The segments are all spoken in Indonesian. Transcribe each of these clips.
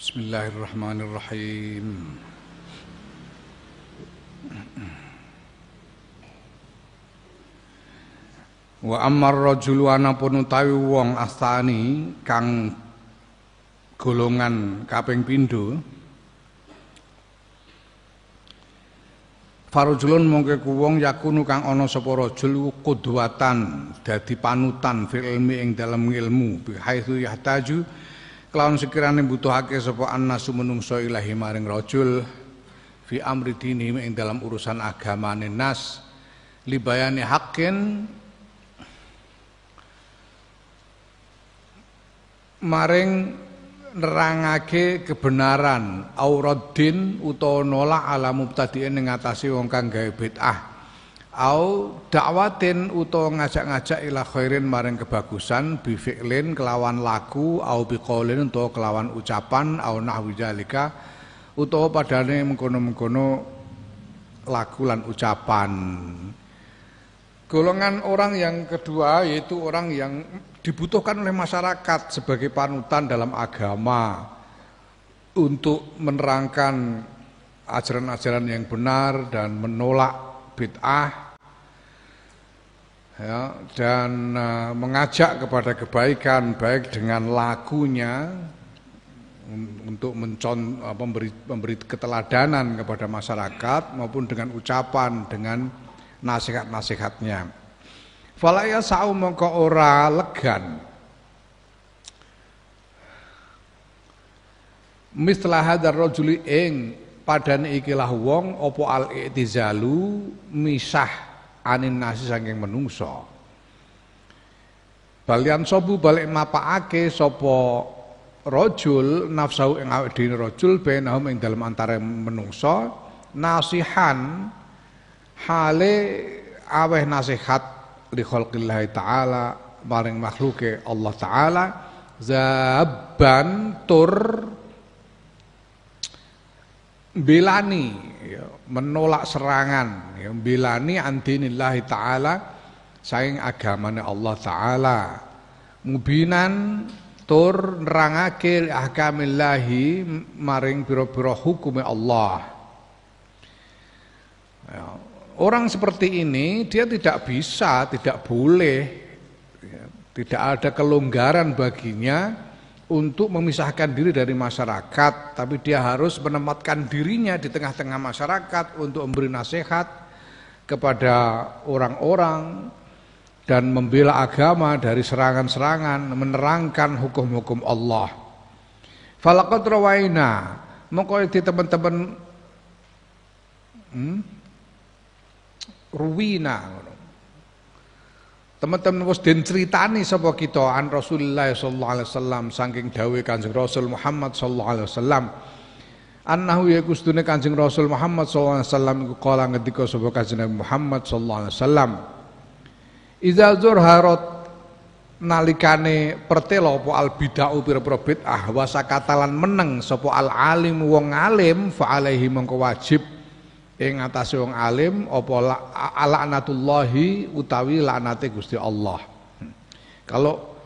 Bismillahirrahmanirrahim. Wa ammar rajulu anapun utawi wong astani kang golongan kaping pindho farujulun mongke ku wong yakunu kang ana sapa rajul qudwatan dadi panutan fil ilmi ing dalem ilmu bi haitsu yahtaju kelawan sekirane butuhake sapa annasu menungso ilahi maring rajul fi amri dini ing dalam urusan agamane nas libayani haqqin maring nerangake kebenaran auraddin utawa nolak ala mubtadiin ing ngatasi wong kang gawe bid'ah au dakwatin utawa ngajak-ngajak ila khairin maring kebagusan bi fi'lin kelawan laku au bi qaulin utawa kelawan ucapan au nahwi zalika utawa padane mengkono-mengkono laku lan ucapan. Golongan orang yang kedua yaitu orang yang dibutuhkan oleh masyarakat sebagai panutan dalam agama untuk menerangkan ajaran-ajaran yang benar dan menolak bid'ah ya, dan mengajak kepada kebaikan baik dengan lakunya untuk memberi keteladanan kepada masyarakat maupun dengan ucapan, dengan nasihat-nasihatnya. Fala yasau mongko ora legan mislah hadzal rajuli ing padane ikilah wong apa al-i'tizalu misah anin nasi saking menungso. Balian sobu balik mapakake sapa rajul nafsu ing awake dhewe rajul benahum ing dalem antare menungso nasihan hale aweh nasihat li khalqillahi ta'ala maring makhluke Allah ta'ala zabban tur bilani ya, menolak serangan ya, bilani antinillahi ta'ala saing agamane Allah ta'ala mubinan tur nerangake ahkamillahi maring pira-pira hukume Allah ya. Orang seperti ini dia tidak bisa, tidak boleh ya, tidak ada kelonggaran baginya untuk memisahkan diri dari masyarakat, tapi dia harus menempatkan dirinya di tengah-tengah masyarakat untuk memberi nasihat kepada orang-orang dan membela agama dari serangan-serangan, menerangkan hukum-hukum Allah. Falaqad rawaina, mongko iki teman-teman ruwina teman-teman wis den critani sapa kita an Rasulullah sallallahu alaihi wasallam saking dawuh Kanjeng Rasul Muhammad sallallahu alaihi wasallam annahu yakustune Kanjeng Rasul Muhammad sallallahu alaihi wasallam iku kala ngendika sapa Kanjeng Muhammad sallallahu alaihi wasallam iza zurharat nalikane pertelo apa al bid'ah pira-pira bid'ah wasakatalan meneng sapa al alim wong alim fa alaihi mongko wajib ing atase wong alim apa laknatullahi utawi laknate Gusti Allah. Kalau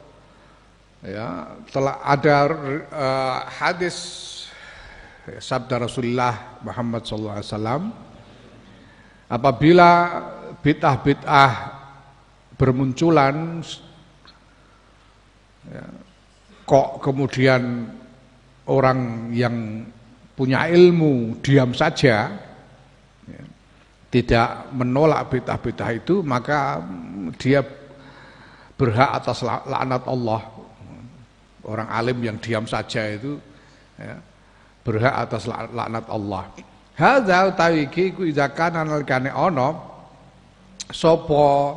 ya telah ada hadis sabda Rasulullah Muhammad sallallahu alaihi wasallam apabila bid'ah bermunculan ya, kok kemudian orang yang punya ilmu diam saja tidak menolak bid'ah-bid'ah itu, maka dia berhak atas laknat Allah. Orang alim yang diam saja itu ya, berhak atas laknat Allah. Hadza utawi iki ku idza kana nalikane ana sapa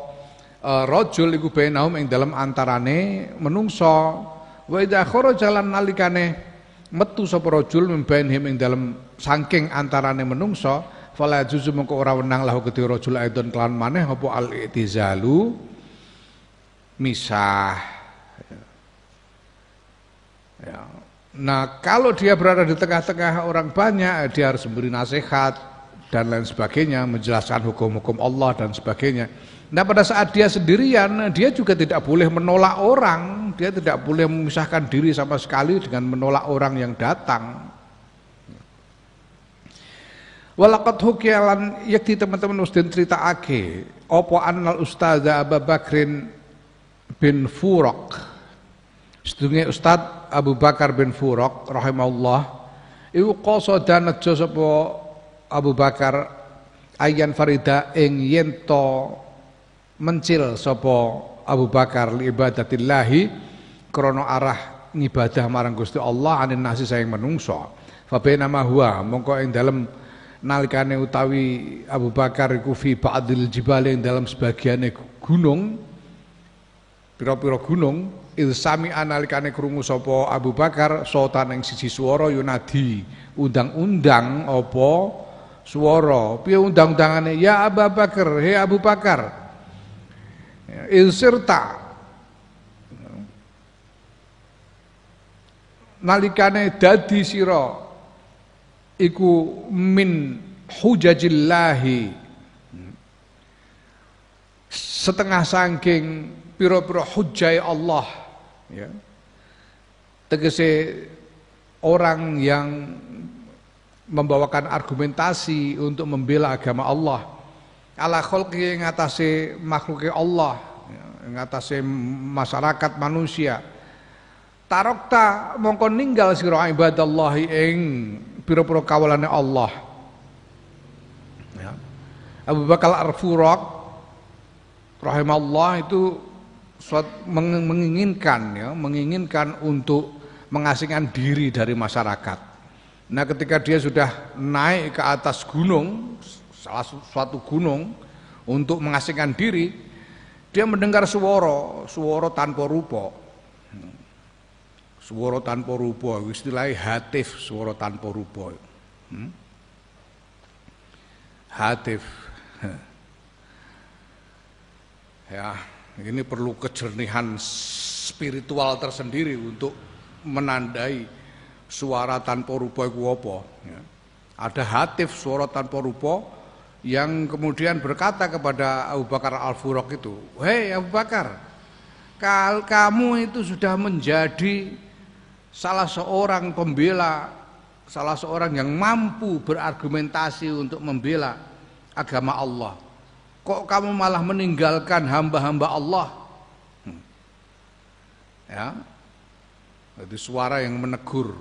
rajul iku bainahum ing dalem antarane menungso wa idza kharaja lan nalikane metu sapa rajul mimbainhim ing dalem saking antarane menungso fala juzu mengko ora wenang lahu kedhe rajul aidon kelan maneh apa al-i'tizalu misah ya. Nah kalau dia berada di tengah-tengah orang banyak dia harus memberi nasihat dan lain sebagainya, menjelaskan hukum-hukum Allah dan sebagainya. Nah pada saat dia sendirian, dia juga tidak boleh menolak orang, dia tidak boleh memisahkan diri sama sekali dengan menolak orang yang datang. Walaqad hukiyalan yakti teman-teman ustin critakake apa annal ustadza Abu Bakrin bin Furaq. Sedunge Ustaz Abu Bakar bin Furaq rahimahullah iku qasada nejo sapa Abu Bakar ayan farida ing yen to mencil sapa Abu Bakar li ibadatillahi krana arah ngibadah marang Gusti Allah anin nasi saing menungso. Fa bainama huwa mongko ing dalem nalikane utawi Abu Bakar iku fi ba'dil jibal ing dalam sebagiane gunung pira-pira gunung ilsami analikane krungu sapa Abu Bakar sautan ing siji swara yunadi undang-undang apa swara piye undang-undangane ya Abu Bakar he Abu Bakar ilsirta nalikane dadi sira iku min hujajillahi setengah saking pira-pira hujjai Allah ya. Tegese orang yang membawakan argumentasi untuk membela agama Allah ala khalqi ngatasé makhluke Allah ya, ngatasé masyarakat manusia tarokta mongko ninggal sira ibadallahi ing pira-pira kawulane Allah. Ya. Abu Bakar Al-Furaq rahimahullah itu menginginkan untuk mengasingkan diri dari masyarakat. Nah, ketika dia sudah naik ke atas gunung, salah suatu gunung untuk mengasingkan diri, dia mendengar suara tanpa rupa. Suara tanpa rupa, istilahnya hatif, suara tanpa rupa. Hatif. Ya, ini perlu kejernihan spiritual tersendiri untuk menandai suara tanpa rupa itu apa. Ya. Ada hatif, suara tanpa rupa yang kemudian berkata kepada Abu Bakar Al-Furaq itu, "Hei Abu Bakar, kamu itu sudah menjadi salah seorang pembela, salah seorang yang mampu berargumentasi untuk membela agama Allah. Kok kamu malah meninggalkan hamba-hamba Allah?" Ya, itu suara yang menegur.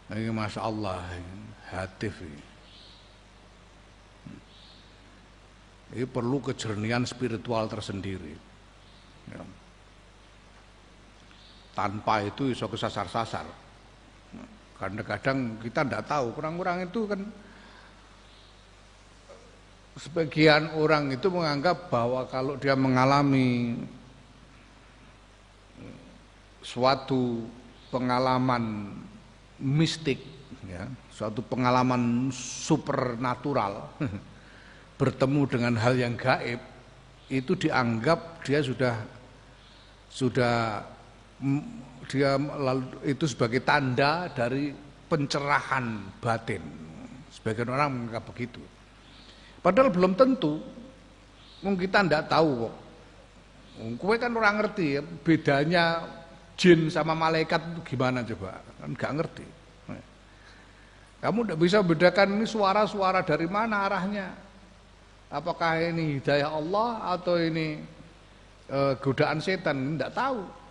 Ini Masya Allah, hatif ini. Ini perlu kejernihan spiritual tersendiri. Ya. Tanpa itu iso kesasar-sasar. Karena kadang kita tidak tahu, orang-orang itu kan sebagian orang itu menganggap bahwa kalau dia mengalami suatu pengalaman mistik, ya, suatu pengalaman supernatural, bertemu dengan hal yang gaib, itu dianggap dia sudah dia itu sebagai tanda dari pencerahan batin. Sebagian orang menganggap begitu. Padahal belum tentu. Mungkin kita tidak tahu kok. Kowe kan orang ngerti ya, bedanya jin sama malaikat itu gimana coba? Kan nggak ngerti. Kamu tidak bisa bedakan ini suara-suara dari mana arahnya. Apakah ini hidayah Allah atau ini godaan setan? Tidak tahu.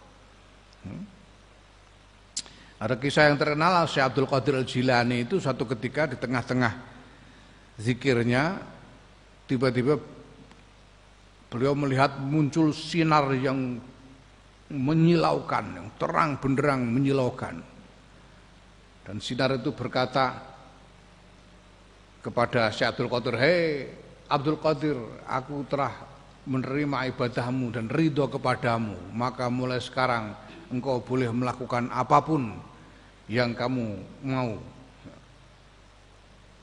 Ada kisah yang terkenal Syekh Abdul Qadir Al-Jilani itu suatu ketika di tengah-tengah zikirnya tiba-tiba beliau melihat muncul sinar yang menyilaukan, yang terang benderang menyilaukan. Dan sinar itu berkata kepada Syekh Abdul Qadir, "Hei Abdul Qadir, aku telah menerima ibadahmu dan ridho kepadamu, maka mulai sekarang engkau boleh melakukan apapun yang kamu mau,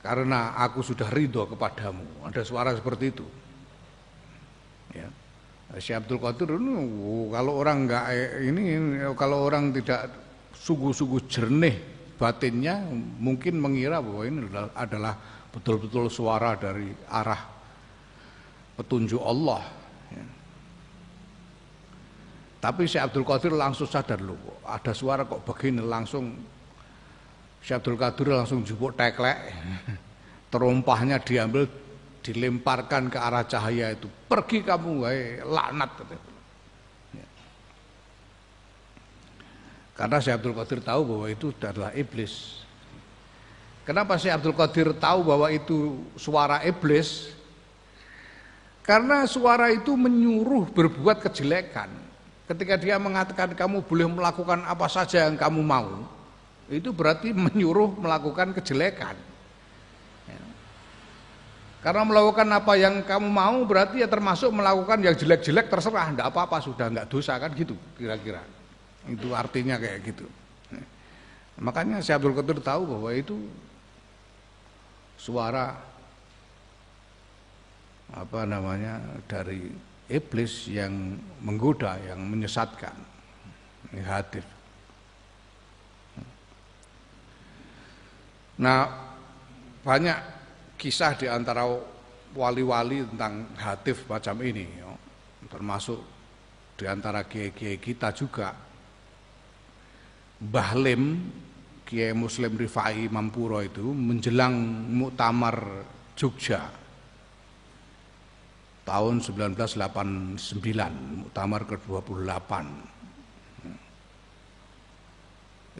karena aku sudah ridho kepadamu." Ada suara seperti itu. Ya. Syekh Abdul Qadir kalau orang enggak kalau orang tidak sungguh-sungguh jernih batinnya, mungkin mengira bahwa ini adalah betul-betul suara dari arah petunjuk Allah. Ya. Tapi Syekh Abdul Qadir langsung sadar loh, ada suara kok begini, langsung Syekh Abdul Qadir langsung jupuk teklek, terompahnya diambil, dilemparkan ke arah cahaya itu. Pergi kamu, wahai laknat. Ya. Karena Syekh Abdul Qadir tahu bahwa itu adalah iblis. Kenapa Syekh Abdul Qadir tahu bahwa itu suara iblis? Karena suara itu menyuruh berbuat kejelekan. Ketika dia mengatakan kamu boleh melakukan apa saja yang kamu mau, itu berarti menyuruh melakukan kejelekan. Ya. Karena melakukan apa yang kamu mau berarti ya termasuk melakukan yang jelek-jelek, terserah, enggak apa-apa, sudah enggak dosa, kan gitu kira-kira. Itu artinya kayak gitu. Ya. Makanya Syekh Abdul Qadir tahu bahwa itu suara dari iblis yang menggoda, yang menyesatkan, negatif. Nah, banyak kisah di antara wali-wali tentang hatif macam ini, termasuk di antara kiai-kiai kita juga. Mbah Lim, Kiai Muslim Rifai Mampuro itu menjelang Muktamar Jogja tahun 1989, Muktamar ke-28,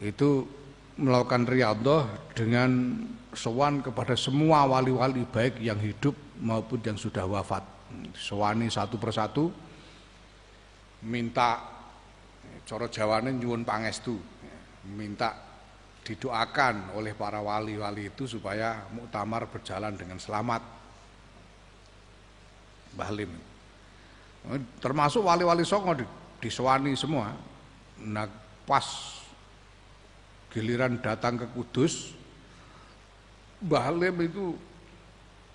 itu melakukan riyadhah dengan sowan kepada semua wali-wali baik yang hidup maupun yang sudah wafat. Sowani satu persatu, minta cara Jawane nyuwun pangestu, minta didoakan oleh para wali-wali itu supaya muktamar berjalan dengan selamat. Mbah Lim termasuk wali-wali songo disowani semua. Nah, pas giliran datang ke Kudus, Mbah Lim itu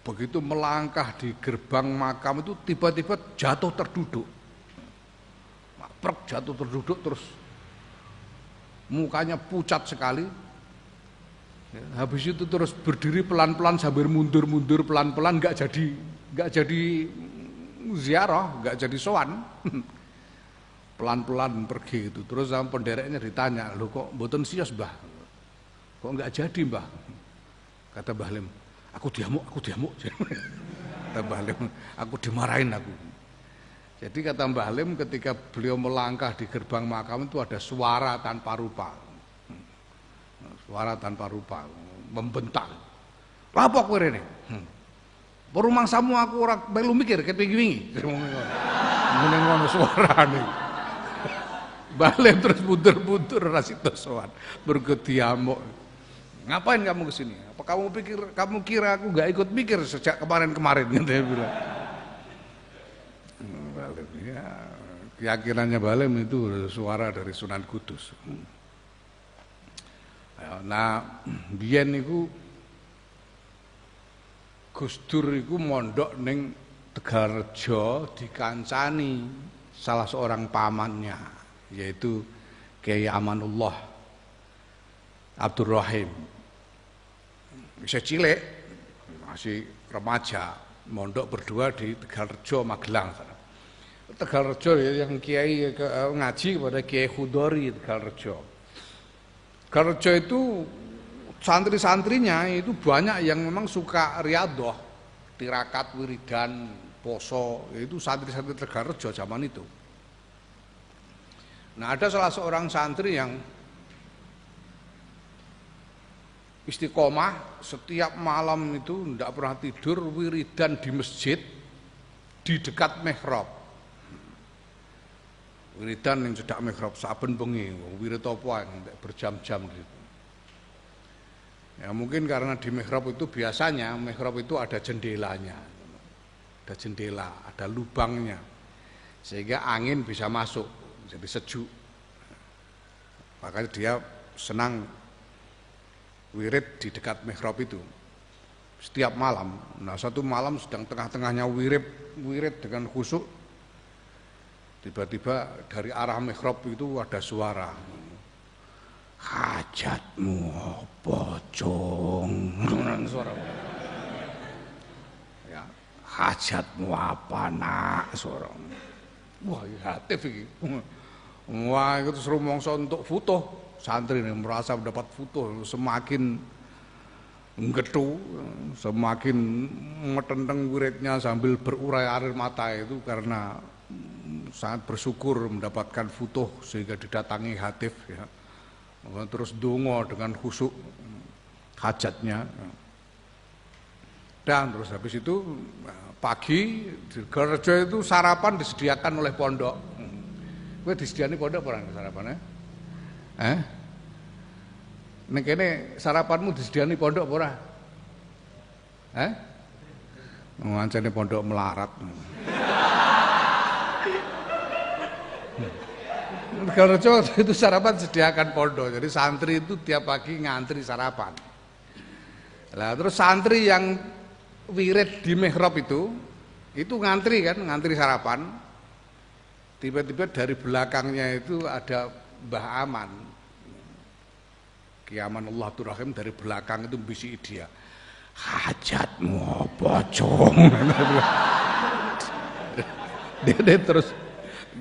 begitu melangkah di gerbang makam itu tiba-tiba jatuh terduduk. Jatuh terduduk terus mukanya pucat sekali. Habis itu terus berdiri pelan-pelan sambil mundur-mundur pelan-pelan, nggak jadi ziarah, nggak jadi sowan. Pelan-pelan pergi itu. Terus sama pendereknya ditanya, "Loh kok mboten sios, Mbah? Kok nggak jadi, Mbah?" Kata Mbah Lim, aku diamuk." Kata Mbah Lim, "Aku dimarahin aku." Jadi kata Mbah Lim, ketika beliau melangkah di gerbang makam itu ada suara tanpa rupa. Suara tanpa rupa, membentak. "Apa kowe rene? Perumangsamu aku ora melu mikir ket wingi." Ngene ngono suarane. Mbah Lim terus mundur-mundur ora sida sowan. Mergo diamuk. "Ngapain kamu kesini? Apa kamu kira aku enggak ikut mikir sejak kemarin-kemarin?" Dia bilang. Ya, keyakinannya Mbah Lim itu suara dari Sunan Kudus. Nah, biyen niku Gus Dur iku mondok ning Tegalrejo dikancani salah seorang pamannya, yaitu Kiai Amanullah Abdurrahim. Bisa cilik, masih remaja, mondok berdua di Tegalrejo Magelang. Tegalrejo yang kiai ngaji kepada Kiai Khudori Tegalrejo. Tegalrejo itu santri-santrinya itu banyak yang memang suka riyadhah, tirakat, wiridan, poso, itu santri-santri Tegalrejo zaman itu. Nah, ada salah seorang santri yang istiqomah setiap malam itu tidak pernah tidur, wiridan di masjid di dekat mihrab. Wiridan yang cedak mihrab saben bengi, wirid apa yang berjam-jam gitu. Ya mungkin karena di mihrab itu biasanya mihrab itu ada jendelanya. Ada jendela, ada lubangnya. Sehingga angin bisa masuk, jadi sejuk. Makanya dia senang wirid di dekat mihrab itu. Setiap malam. Nah, satu malam sedang tengah-tengahnya wirid dengan khusyuk. Tiba-tiba dari arah mihrab itu ada suara, "Hajatmu apa, Jong?" Suara. Ya, hajatmu apa nak suara. Wah hatif iki. Wah itu terus rumangsa untuk foto. Santri ini merasa mendapat foto semakin getu, semakin metenteng wiridnya sambil berurai air mata itu karena sangat bersyukur mendapatkan foto sehingga didatangi hatif ya. Terus dongo dengan khusyuk hajatnya. Dan terus habis itu pagi di gereja itu sarapan disediakan oleh pondok. Kowe disediani pondok apa ora sarapannya? Nek kene sarapanmu disediani pondok apa ora? Ngancane pondok melarat. Gereja itu sarapan sediakan pondok. Jadi santri itu tiap pagi ngantri sarapan. Lah terus santri yang wirid di mihrab itu ngantri kan, ngantri sarapan. Tiba-tiba dari belakangnya itu ada Mbah Aman. Ki Aman Allahatur Rahim dari belakang itu bisiki dia. Hajatmu apa, Cung? Dia terus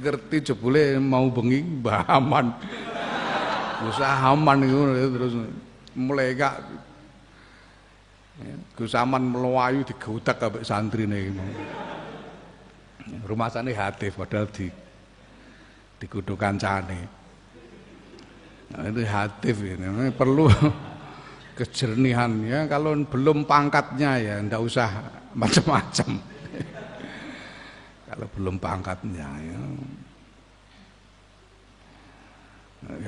ngerti jebule mau bengi Mbah Aman. Usaha aman itu terus mulai gak Gus Aman melayu digodak ambek santrine. Rumah sana hatif padahal dikudu kancane. Nah, itu hatif ini perlu kejernihan ya. Kalau belum pangkatnya ya ndak usah macam-macam. Kalau belum pangkatnya ya.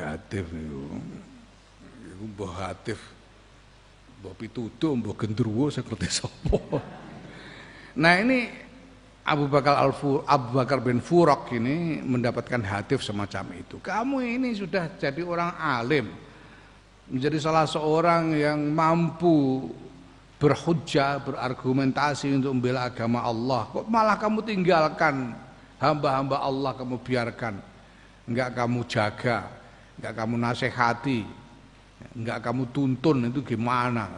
Hatif itu mbah hatif. Mbah pituduh, mbah gendruwo seperti sapa. Nah ini Abu Bakar bin Furaq ini mendapatkan hatif semacam itu. Kamu ini sudah jadi orang alim, menjadi salah seorang yang mampu berhujjah, berargumentasi untuk membela agama Allah. Kok malah kamu tinggalkan hamba-hamba Allah, kamu biarkan, enggak kamu jaga, enggak kamu nasihati, enggak kamu tuntun, itu gimana?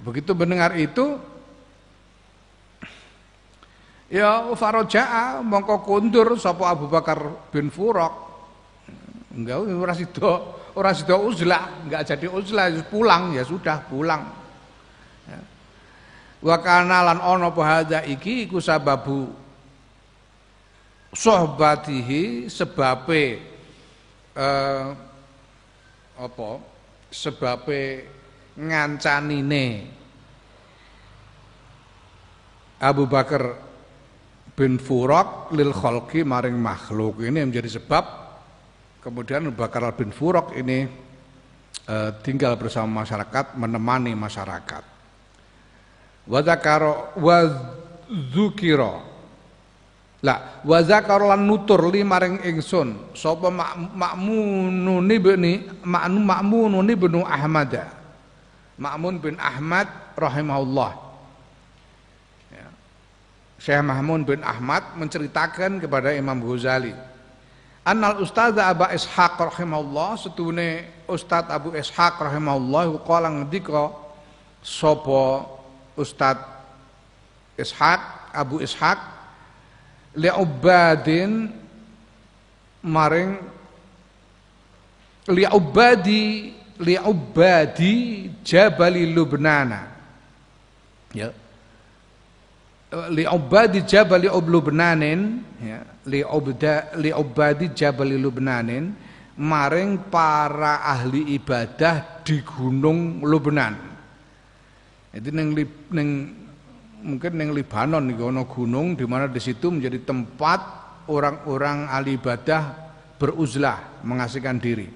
Begitu mendengar itu, ya faraja'a mongko kundur sapa Abu Bakar bin Furaq. Enggak ora sida uzlah, enggak jadi uzlah, pulang ya sudah pulang. Ya. Wa kana lan ana apa hadza iki iku sababu sohbatihi sebabe sebabe ngancanine Abu Bakar bin Furaq lil khalqi maring makhluk. Ini menjadi sebab kemudian Abu Bakar bin Furaq ini tinggal bersama masyarakat, menemani masyarakat. Wa zakara wa dzukira la wa zakara lan nutur li maring ingsun sapa Ma'mun bin Ahmad. Ma'mun bin Ahmad rahimahullah. Syekh Mahmud bin Ahmad menceritakan kepada Imam Ghazali, annal ustadz Abu Ishaq rahimahullah, setune Ustadz Abu Ishaq rahimahullah qala ngendika sapa Ustadz Ishaq Abu Ishaq li'ubadin maring li'ubadi Jabal Lubnana, ya, li'ubadi Jabal Lubnanin, ya, li'ubadi Jabal Lubnanin maring para ahli ibadah di Gunung Lubnan. Jadi mungkin neng Libanon iki ana gunung di mana di situ menjadi tempat orang-orang ahli ibadah beruzlah, mengasihkan diri.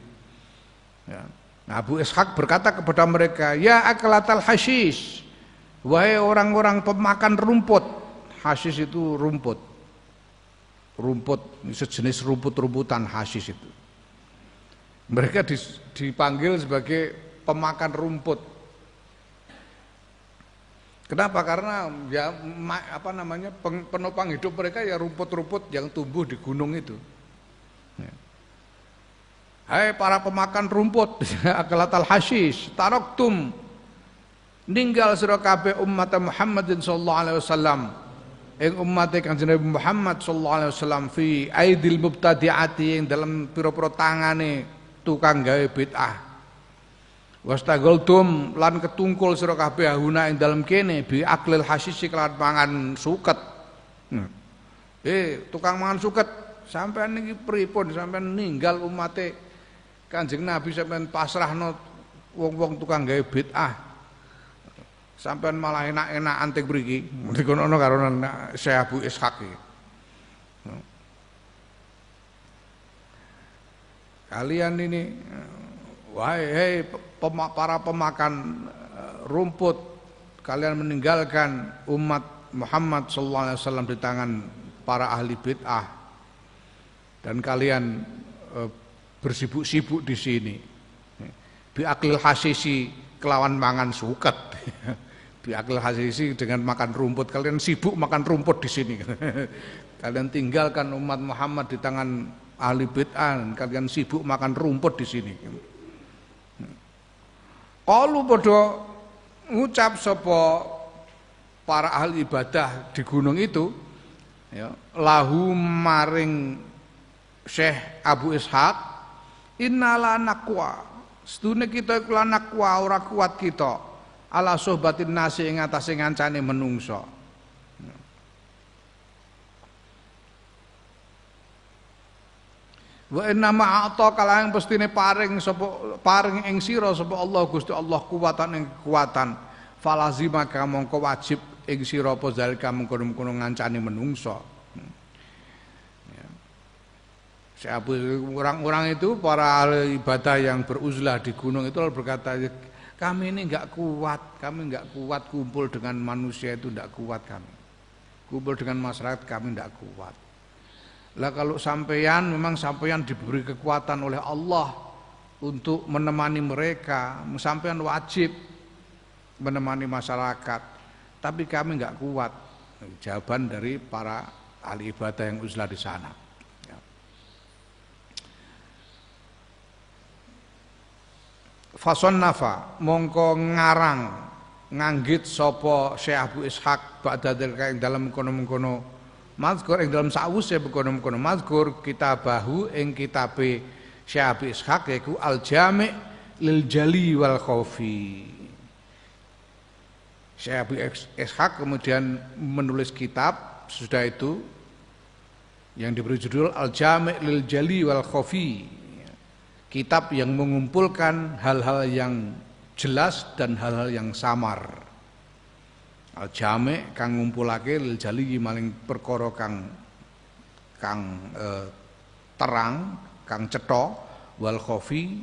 Ya. Nah, Abu Ishaq berkata kepada mereka, ya aklatal hashish, wahai orang-orang pemakan rumput. Hashish itu rumput, sejenis rumput-rumputan hashish itu. Mereka dipanggil sebagai pemakan rumput. Kenapa? Karena ya penopang hidup mereka ya rumput-rumput yang tumbuh di gunung itu. Hai para pemakan rumput, akalatal hashish, taroktum ninggal sira kabeh umat Muhammadin sallallahu alaihi wasallam ing umat Kanjeng Nabi Muhammad sallallahu alaihi wasallam fi aidil mubtadi'ati ing dalam pira-pira tangane tukang gawe bid'ah. Wastagoltum lan ketungkul sira kabeh ahuna ing dalam kene bi aklil hasyisi kelan mangan suket. Tukang mangan suket, sampean niki pripun sampean ninggal umate Kanjeng Nabi sampean pasrahno wong-wong tukang gawe bid'ah. Sampean malah enak-enakan teng mriki. Dikono karo Syekh Abu Ishaq iki. Kalian ini wahai para pemakan rumput, kalian meninggalkan umat Muhammad sallallahu alaihi wasallam di tangan para ahli bid'ah. Dan kalian bersibuk-sibuk di sini. Bi aklil hasisi kelawan mangan suket. Biakil hasisi dengan makan rumput, kalian sibuk makan rumput di sini. Kalian tinggalkan umat Muhammad di tangan ahli bid'ah, kalian sibuk makan rumput di sini. Qalu padha ngucap sapa para ahli ibadah di gunung itu, ya, lahu maring Syekh Abu Ishaq, innala naqwa, sedune kita iku naqwa ora kuat kita. Ala sohbatin nasi ing atase ngancane menungso. Wa inna ma'ata kalang pestine paring ing sira sapa Allah Gusti Allah kuwatan ing kekuatan. Falazima ka mongko wajib ing sira apa zalika mengkono-kono ngancane menungso. Orang-orang itu para ahli ibadah yang beruzlah di gunung itu berkata, kami ini enggak kuat, kami enggak kuat kumpul dengan manusia itu, enggak kuat kami. Kumpul dengan masyarakat kami enggak kuat. Lah kalau sampeyan, memang sampeyan diberi kekuatan oleh Allah untuk menemani mereka, sampeyan wajib menemani masyarakat. Tapi kami enggak kuat. Jawaban dari para ahli ibadah yang uzlah di sana. Fason nafa mongko ngarang nganggit sapa Syekh Abu Ishaq ba'da dalika ing dalem kono-kono mazkur ing dalem sawuse kono-kono mazkur kitabahu ing kitabe Syekh Abu Ishaq yaiku Al-Jami' lil Jali wal Khafi. Syekh Abu Ishaq kemudian menulis kitab sesudah itu yang diberi judul Al-Jami' lil Jali wal Khafi. Kitab yang mengumpulkan hal-hal yang jelas dan hal-hal yang samar. Al-Jami' kang ngumpulake lil jali maling perkara kang terang, kang cetha, wal khafi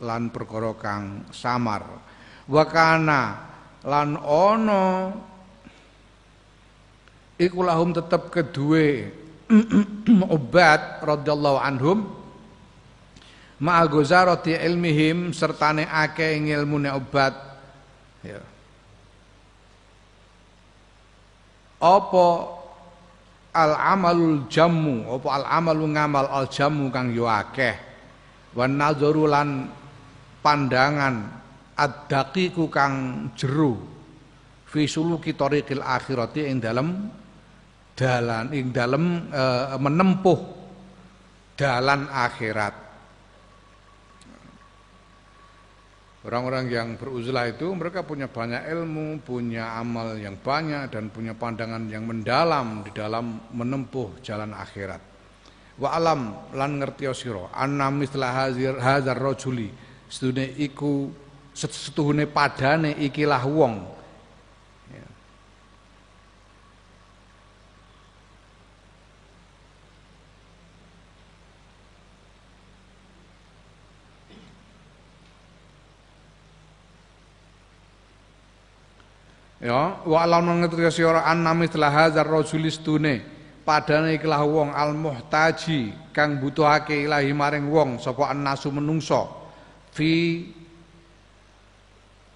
lan perkara kang samar. Wa kana lan ana iku lahum tetep kedue Ubad radhiyallahu anhum ma'al gozarati ilmihim sertane akeh ilmune Ubad, ya. Apa al-amalul jammu, apa al-amalu ngamal al-jammu kang yo akeh, wan nadzaru lan pandangan ad-daqiqu kang jero fi suluki tariqil akhirati ing dalem dalan ing dalem menempuh dalan akhirat. Orang-orang yang beruzlah itu mereka punya banyak ilmu, punya amal yang banyak dan punya pandangan yang mendalam di dalam menempuh jalan akhirat. Wa alam lan ngerti sira anna mithla hadzal rajuli sedune iku setuhune padane ikilah wong. Ya, wa alam ngerti sira anna mithla hadzal rajuli sedune padane ikilah wong al muhtaji kang butuhake ilahi maring wong sapa annasu menungso fi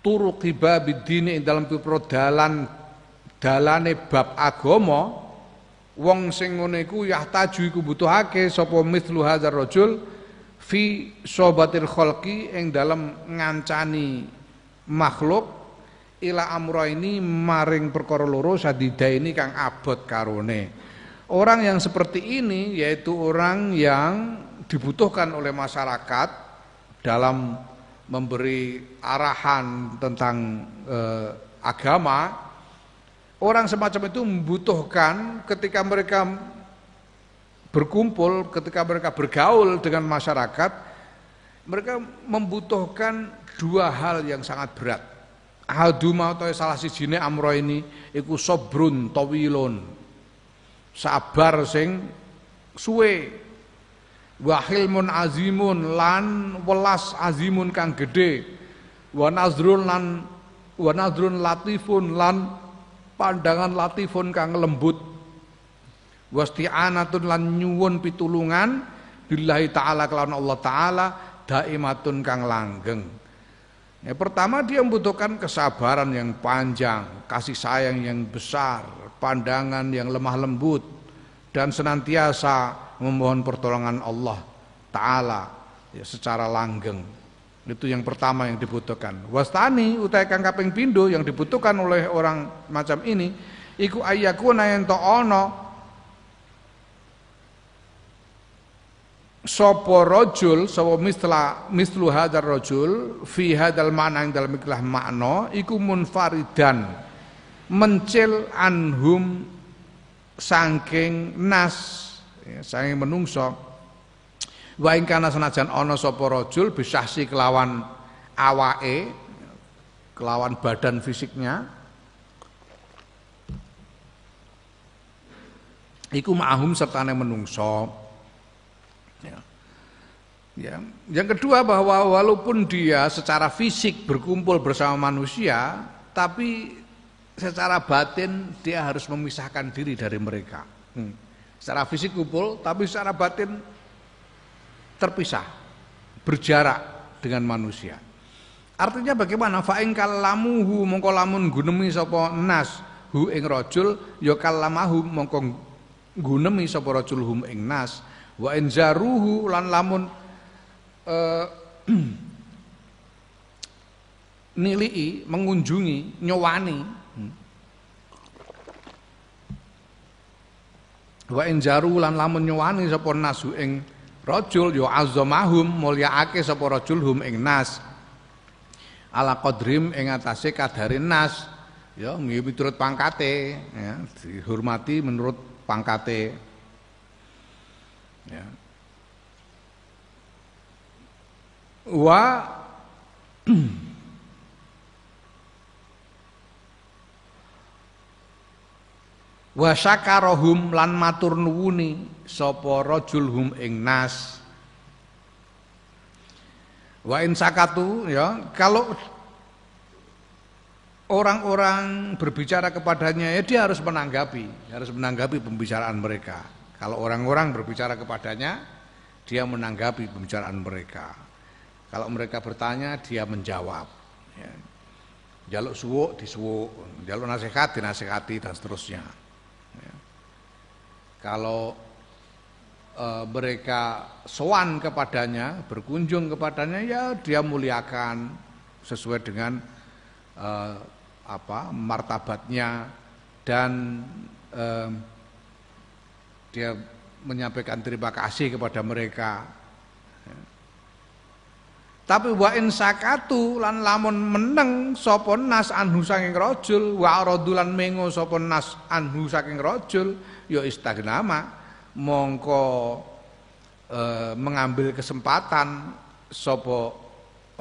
turuqi babid dini dalam pipro dalane bab agama. Wong sing ngene iku yahtaju iku butuhake sapa mithlu hadzal rajul fi sobatil khalqi ing dalam ngancani makhluk ila amraini maring perkara loro sadidaini kang abot karone. Orang yang seperti ini yaitu orang yang dibutuhkan oleh masyarakat dalam memberi arahan tentang agama. Orang semacam itu membutuhkan ketika mereka berkumpul, ketika mereka bergaul dengan masyarakat, mereka membutuhkan dua hal yang sangat berat. Ahaduma atau salah sijine amro ini iku sobrun tawilun, sabar sing suwe, wa hilmun azimun lan welas azimun kang gede, wa nazrun latifun lan pandangan latifun kang lembut, wasti'anatun lan nyuwun pitulungan billahi ta'ala kelawan Allah ta'ala daimatun kang langgeng. Ya, pertama dia membutuhkan kesabaran yang panjang, kasih sayang yang besar, pandangan yang lemah lembut, dan senantiasa memohon pertolongan Allah ta'ala ya, secara langgeng. Itu yang pertama yang dibutuhkan. Wastani utai kang kaping pindho yang dibutuhkan oleh orang macam ini iku ayyakuna yen to ana sapa rajul sapa mislu hadzal rajul fi hadzal ma'na ing dalem ikhlas makna iku munfaridan mencil anhum saking nas ya, saking menungso. Wa ing kana senajan ana sapa rajul bisahsi kelawan awake, kelawan badan fisiknya, iku ma'hum sertane menungso. Ya. Ya. Yang kedua bahwa walaupun dia secara fisik berkumpul bersama manusia, tapi secara batin dia harus memisahkan diri dari mereka. Secara fisik kumpul, tapi secara batin terpisah, berjarak dengan manusia. Artinya bagaimana? Fa ing kalamuhu mongko lamun gunemi sapa nas hu ing rajul ya kalamahu mongko gunemi sapa rajul hum ing nas wa in zaruhu lan lamun nilii mengunjungi nyowani wa in zaru lan lamun nyowani sapa nas hu ing rajul ya azzamahum mulyaake sapa rajul hum ing nas ala qadrim ing atase kadare nas ya miturut pangkate ya dihormati menurut pangkate ya wa syakarahum lan matur nuwuni sapa rajul hum ing nas. Wa in sakatu ya kalau orang-orang berbicara kepadanya ya dia harus menanggapi pembicaraan mereka. Kalau orang-orang berbicara kepadanya dia menanggapi pembicaraan mereka. Kalau mereka bertanya dia menjawab ya. Jaluk suwuk disuwuk, jaluk nasihat dinasihati dan seterusnya. Kalau mereka sowan kepadanya, berkunjung kepadanya, ya dia muliakan sesuai dengan martabatnya dan dia menyampaikan terima kasih kepada mereka. Tapi wa in sakatu lan lamun meneng sapa nas anhu saking rajul wa aradulan mengo sapa nas anhu saking rajul ya istagnama mongko mengambil kesempatan sapa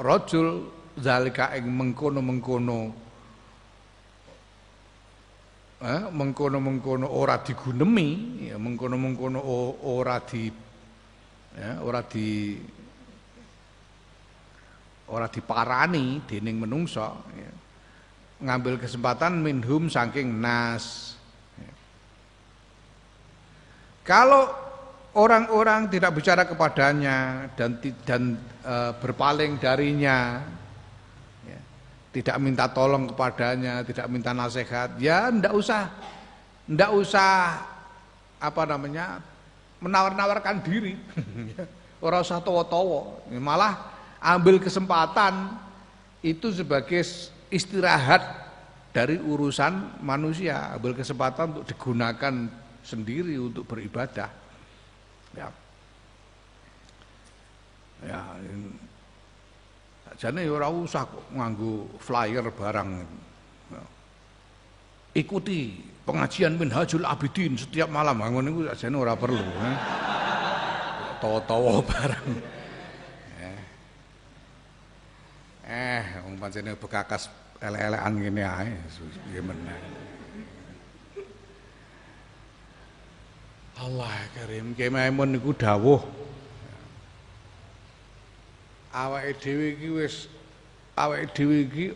rajul zalika ing mengkono-mengkono ora digunemi ya mengkono-mengkono ora diparani dening menungso ya. Ngambil kesempatan minhum saking nas ya. Kalau orang-orang tidak bicara kepadanya dan berpaling darinya ya, tidak minta tolong kepadanya, tidak minta nasihat, ya ndak usah menawar-nawarkan diri ora usah towo-towo, malah ambil kesempatan itu sebagai istirahat dari urusan manusia, ambil kesempatan untuk digunakan sendiri untuk beribadah. Ya. Ya, jane ora usah kok nganggo flyer barang. Ya. Ikuti pengajian Minhajul Abidin setiap malam, ngono niku jane ora perlu. Tawa-tawa barang. Wong pancene bekakas elek-elekan ngene ae, piye meneh. Allah Karim, Kiai Maimun niku dawuh awake dhewe iki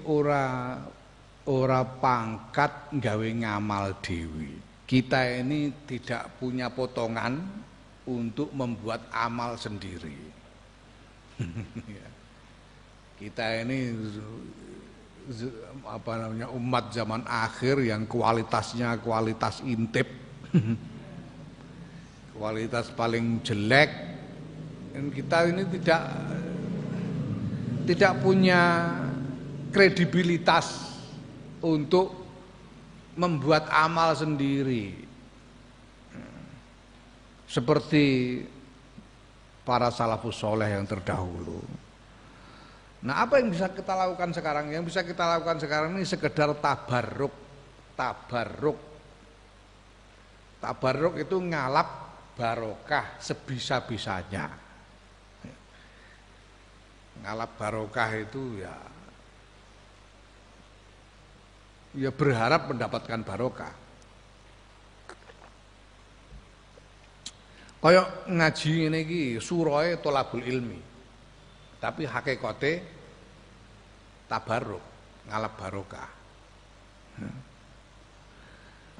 ora pangkat gawe ngamal dhewe. Kita ini tidak punya potongan untuk membuat amal sendiri. Kita ini apa namanya umat zaman akhir yang kualitasnya kualitas intip. Kualitas paling jelek. Dan kita ini tidak punya kredibilitas untuk membuat amal sendiri seperti para salafus soleh yang terdahulu. Nah, apa yang bisa kita lakukan sekarang? Yang bisa kita lakukan sekarang ini sekedar tabarruk. Tabarruk itu ngalap barokah sebisa-bisanya. Ngalap barokah itu ya berharap mendapatkan barokah. Kayak ngaji ini iki surahe tholabul ilmi. Tapi hakikate tabarruk, ngalap barokah.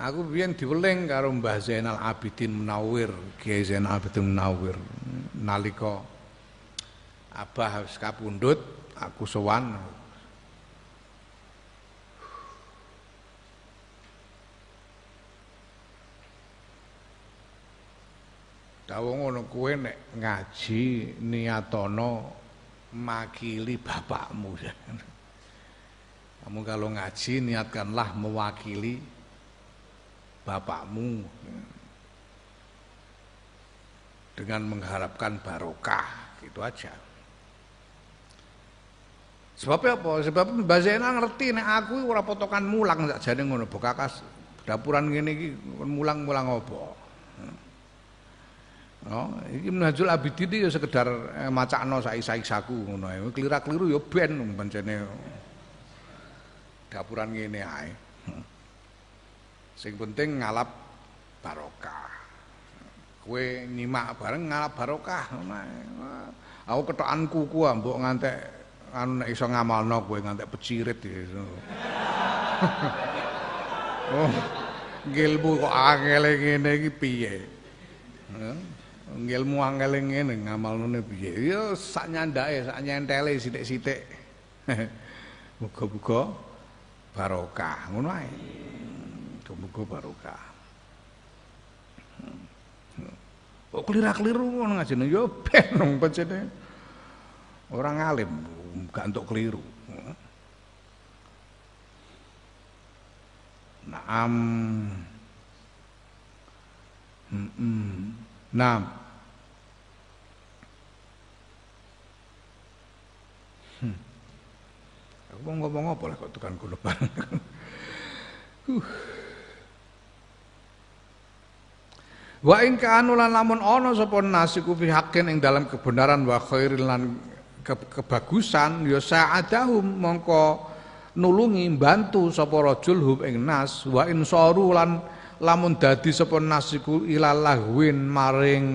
Aku biyen diweling karo Mbah Zainal Abidin Munawir, Kiai Zainal Abidin Munawir. Nalika Abah wis kapundhut, aku sowan. Dawuh ngono, kowe nek ngaji niatono makili bapakmu. Kamu kalau ngaji niatkanlah mewakili bapakmu dengan mengharapkan barokah, gitu aja. Sebabnya apa? Sebab Mbak Zainal ngerti nek aku ora potongan mulang sakjane ngono, bokakas dapuran ngene iki mulang-mulang apa. Oh, iki Minhajul Abidin iki ya sekedar macakno saiki-saisaku ngono ae. Klira-kliru ya ben pancene dapuran ngene ae. Sing penting ngalap barokah. Kowe nyimak bareng ngalap barokah ngono ae. Aku ketokan kuku mbok ngantek anu nek iso ngamalno kowe ngantek pecirit gitu. Oh, ngilmu kok angel ngene iki piye? Ngilmu angel ngene ngamalne piye? Ya sak nyandake, sak nyentele sithik-sithik. Muga-muga barokah ngono ae. Muga barokah. Kok kelira-keliru ngono ngajene ya ben wong pancene ora ngalim, gak entuk keliru. Naam. Naam. Aku mau ngomong apa lah kok tekan kula bareng. Wa ing kanu lan lamun ana sapa nasiku fi haqqin ing dalam kebenaran wa khairil lan kebagusan ya sa'adahum mongko nulungi bantu sapa rajul hum ing nas wa insaru lan lamun dadi sapa nasiku ilalahwin maring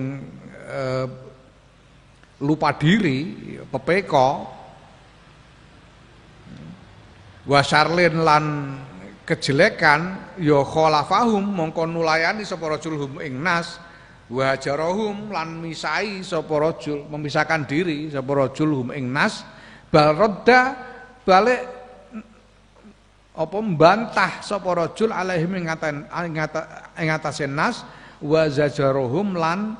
lupa diri pepeko wa syarlin lan kejelekan ya khalafahum mongko nulayani sapa rajul hum ing nas wa jarahum lan misai sapa rajul memisahkan diri sapa rajul hum ing nas bal radda balik apa mbantah sapa rajul alaihim ing atase nas wa zajarahum lan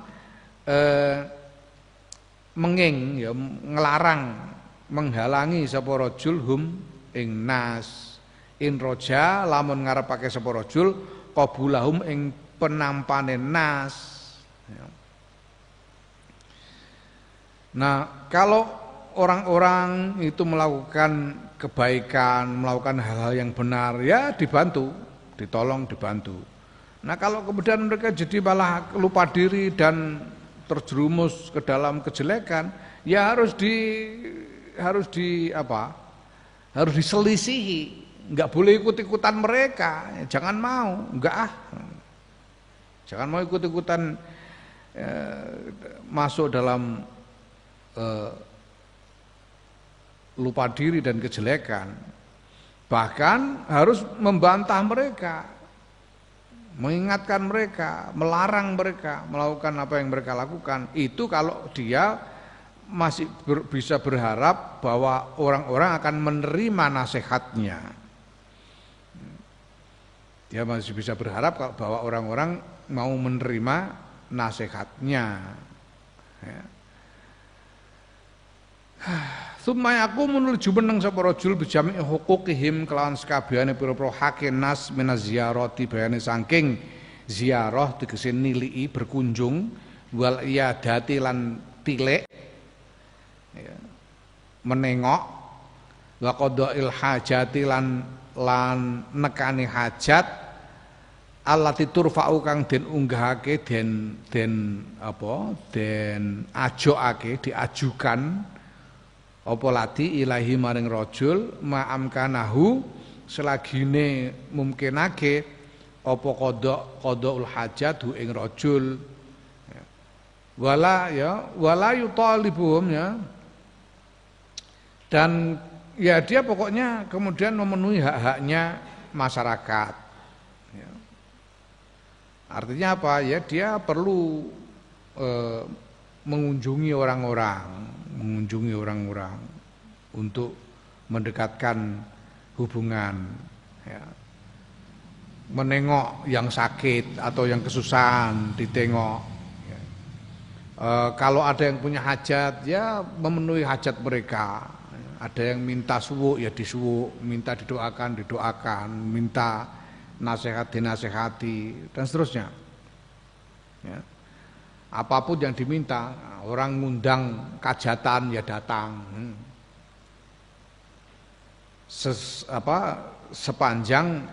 menging ya nglarang menghalangi sapa rajul hum ing nas in roja lamun ngarepake sapa rajul qabulahum ing penampane nas. Nah, kalau orang-orang itu melakukan kebaikan, melakukan hal-hal yang benar, ya dibantu, ditolong, dibantu. Nah, kalau kemudian mereka jadi malah lupa diri dan terjerumus ke dalam kejelekan, ya harus diselisihi, nggak boleh ikut-ikutan mereka, jangan mau, jangan mau ikut-ikutan masuk dalam lupa diri dan kejelekan. Bahkan harus membantah mereka, mengingatkan mereka, melarang mereka melakukan apa yang mereka lakukan. Itu kalau dia masih bisa berharap bahwa orang-orang akan menerima nasihatnya. Dia masih bisa berharap bahwa orang-orang mau menerima nasihatnya. Ya. Summa aku menuju meneng sapa rajul bijami huquqihim kelawan sekabehane pira-pira hake nas minaz ziyarati bayane saking ziarah tegese nilii berkunjung wal iyadati lan tilek ya, menengok wa qadail hajati lan nekani hajat allati turfa'u kang den unggahake den ajokake diajukan apa lati ilahi maring rajul ma'amkanahu selagine mungkinake apa qadaul hajat hu ing rajul wala yutalibuhum ya, dan ya dia pokoknya kemudian memenuhi hak-haknya masyarakat ya. Artinya apa ya, dia perlu mengunjungi orang-orang untuk mendekatkan hubungan ya. Menengok yang sakit atau yang kesusahan ditengok ya. Kalau ada yang punya hajat ya memenuhi hajat mereka. Ada yang minta suwuk ya disuwuk, minta didoakan, minta nasihat dinasehati dan seterusnya ya. Apapun yang diminta, orang ngundang kajatan ya datang. Sepanjang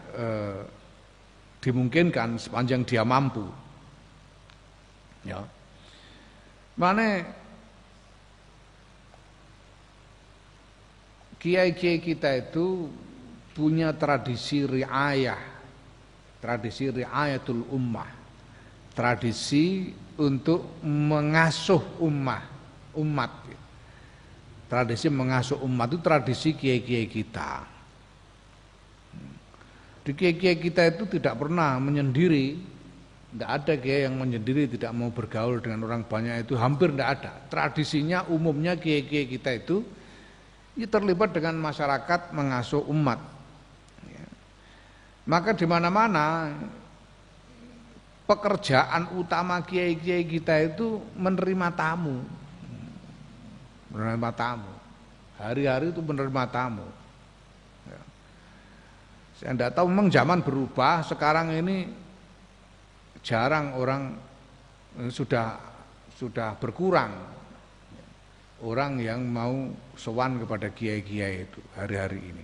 dimungkinkan, sepanjang dia mampu. Ya. Mane kiai-kiai kita itu punya tradisi riayatul ummah, tradisi untuk mengasuh umat. Tradisi mengasuh umat itu tradisi kiai-kiai kita. Di kiai-kiai kita itu tidak pernah menyendiri, tidak ada kiai yang menyendiri tidak mau bergaul dengan orang banyak, itu hampir tidak ada. Tradisinya umumnya kiai-kiai kita itu ya terlibat dengan masyarakat mengasuh umat. Maka di mana-mana pekerjaan utama kiai-kiai kita itu menerima tamu. Hari-hari itu menerima tamu. Ya. Saya tidak tahu, memang zaman berubah. Sekarang ini jarang orang, sudah berkurang orang yang mau sowan kepada kiai-kiai itu hari-hari ini.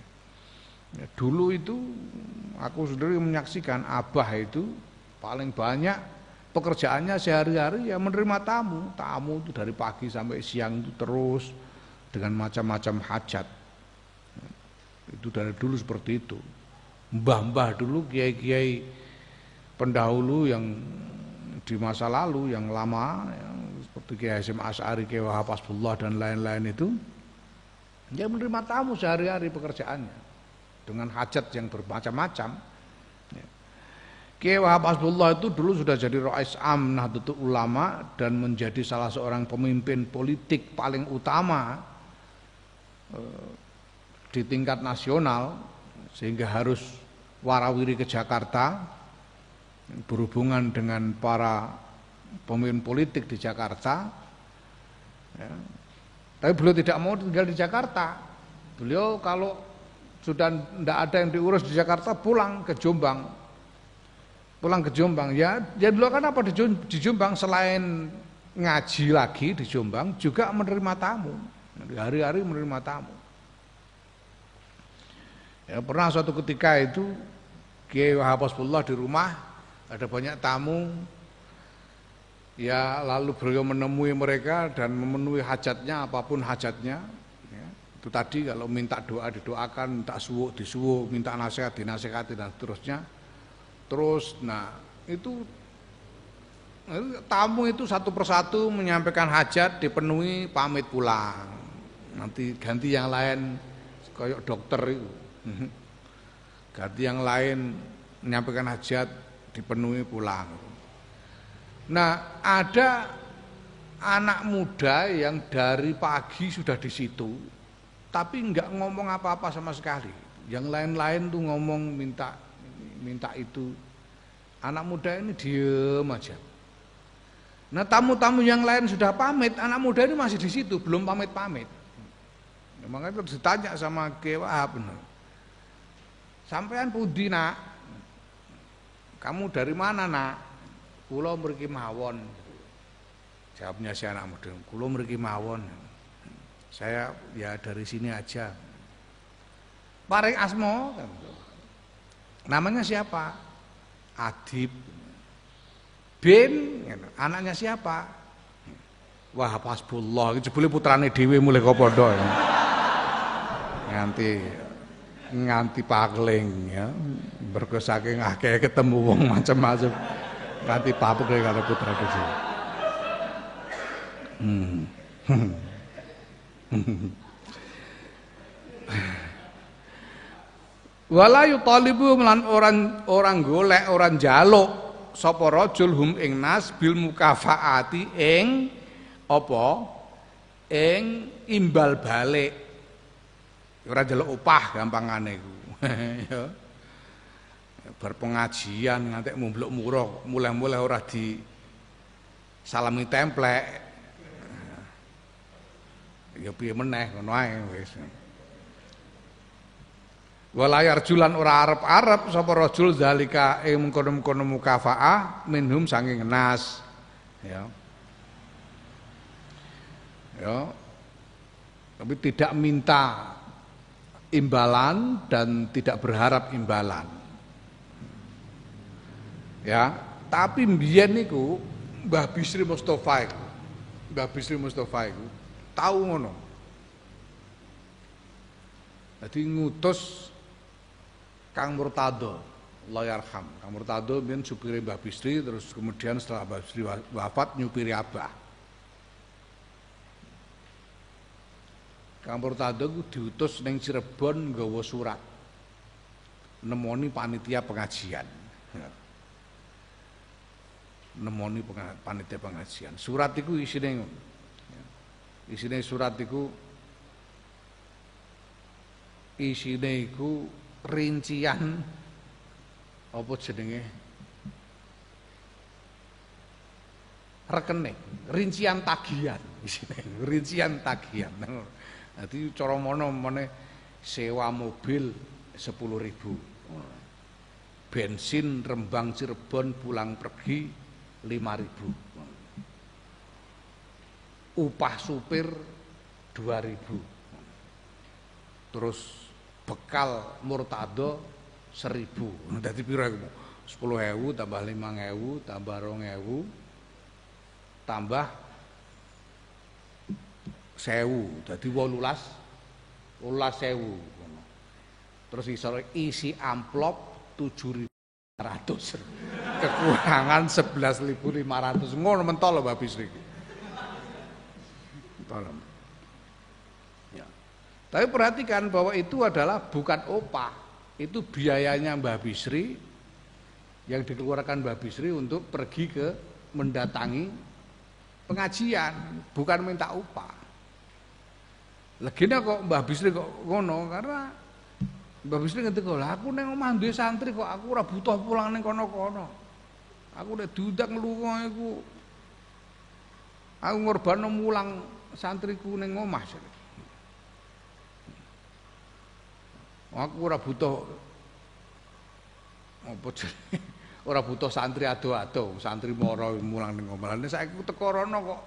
Ya, dulu itu aku sendiri menyaksikan abah itu paling banyak pekerjaannya sehari-hari ya menerima tamu itu dari pagi sampai siang itu terus dengan macam-macam hajat. Itu dari dulu seperti itu. Mbah-mbah dulu, kiai-kiai pendahulu yang di masa lalu yang lama yang seperti Kiai Hasyim Asy'ari, Kiai Wahab Hasbullah dan lain-lain itu dia menerima tamu sehari-hari pekerjaannya dengan hajat yang bermacam-macam. Kiai Wahab Hasbullah itu dulu sudah jadi Rais Am Nahdlatul Ulama dan menjadi salah seorang pemimpin politik paling utama di tingkat nasional, sehingga harus warawiri ke Jakarta berhubungan dengan para pemimpin politik di Jakarta ya. Tapi beliau tidak mau tinggal di Jakarta. Beliau kalau sudah tidak ada yang diurus di Jakarta, pulang ke Jombang. Pulang ke Jombang, ya dulu kan apa di Jombang selain ngaji lagi di Jombang juga menerima tamu, hari-hari menerima tamu. Ya, pernah suatu ketika itu Kiai Wahab Hasbullah di rumah ada banyak tamu, ya lalu beliau menemui mereka dan memenuhi hajatnya apapun hajatnya. Ya, itu tadi kalau minta doa didoakan, minta suwuk disuwuk, minta nasihat dinasihati dan seterusnya. Terus, nah itu tamu itu satu persatu menyampaikan hajat, dipenuhi, pamit pulang. Nanti ganti yang lain, kayak dokter itu. Ganti yang lain menyampaikan hajat, dipenuhi pulang. Nah ada anak muda yang dari pagi sudah di situ, tapi nggak ngomong apa-apa sama sekali. Yang lain-lain tuh ngomong minta itu, anak muda ini diem aja. Nah tamu-tamu yang lain sudah pamit, anak muda ini masih di situ, belum pamit-pamit. Makanya terus ditanya sama Kiai Wahab, sampean pundi nak? Kamu dari mana nak? Kulo mriki mawon. Jawabnya si anak muda, kulo mriki mawon. Saya ya dari sini aja. Paring asmo. Namanya siapa? Adib. Bin, anaknya siapa? Wah, Hasbullah, jebule putrane dhewe mulai kok padha. Nganti pagling ya. Mergo saking akeh ketemu wong macam-macam. Nganti papegling karo putra dhewe. Wala yutalibu lan orang golek, orang njaluk sapa rajul hum ing nas bil mukafaati ing apa? Ing imbal balik. Ora njaluk upah gampangane iku. Ya. Bar pengajian ngantek mumbluk murah, mulai-mulai ora di salami templek. Ya piye meneh ngono ae wis. Walayar julan ora arep-arep sapa rajul zalika ing mengkono-mengkono mukafaah minhum saking nas ya. Ya. Tapi tidak minta imbalan dan tidak berharap imbalan. Ya, tapi mbiyen niku Mbah Bisri Mustofa iku tahu ngono. Jadi ngutus Kang Murtado, Allah yarham. Kang Murtado biyen supire Mbah Bisri, terus kemudian setelah Mbah Bisri wafat nyupiri Abah. Kang Murtado ku diutus ning Cirebon nggawa surat nemoni panitia pengajian. Nemoni panitia pengajian. Surat iku isine ngono. Isine surat iku rincian apa jenenge rekening, rincian tagihan isine, rincian tagihan. Dadi cara mono meneh sewa mobil 10.000. Bensin Rembang Cirebon pulang pergi 5.000. Upah supir 2.000. Terus bekal Murtado 1.000. Dadi piro iku? 10.000 tambah 5.000 tambah 2.000 tambah 1.000. Dadi 18.000. Terus isi amplop 7.500. Kekurangan 11.500. Ngono mentol lho Mbak Bisri. Tolong. Tapi perhatikan bahwa itu adalah bukan upah, itu biayanya Mbah Bisri yang dikeluarkan Mbah Bisri untuk pergi ke mendatangi pengajian, bukan minta upah. Legene kok Mbah Bisri kok ngono karena Mbah Bisri ngendika, "Lah aku ning omah duwe santri kok aku ora butuh pulang ning kono-kono. Aku nek diundang lunga iku aku ngorbano mulang santriku ning omah." Aku ora butuh apa jenenge? Ora butuh santri ado-ado, santri mara mulang ning omah. Lah saiki teko rono kok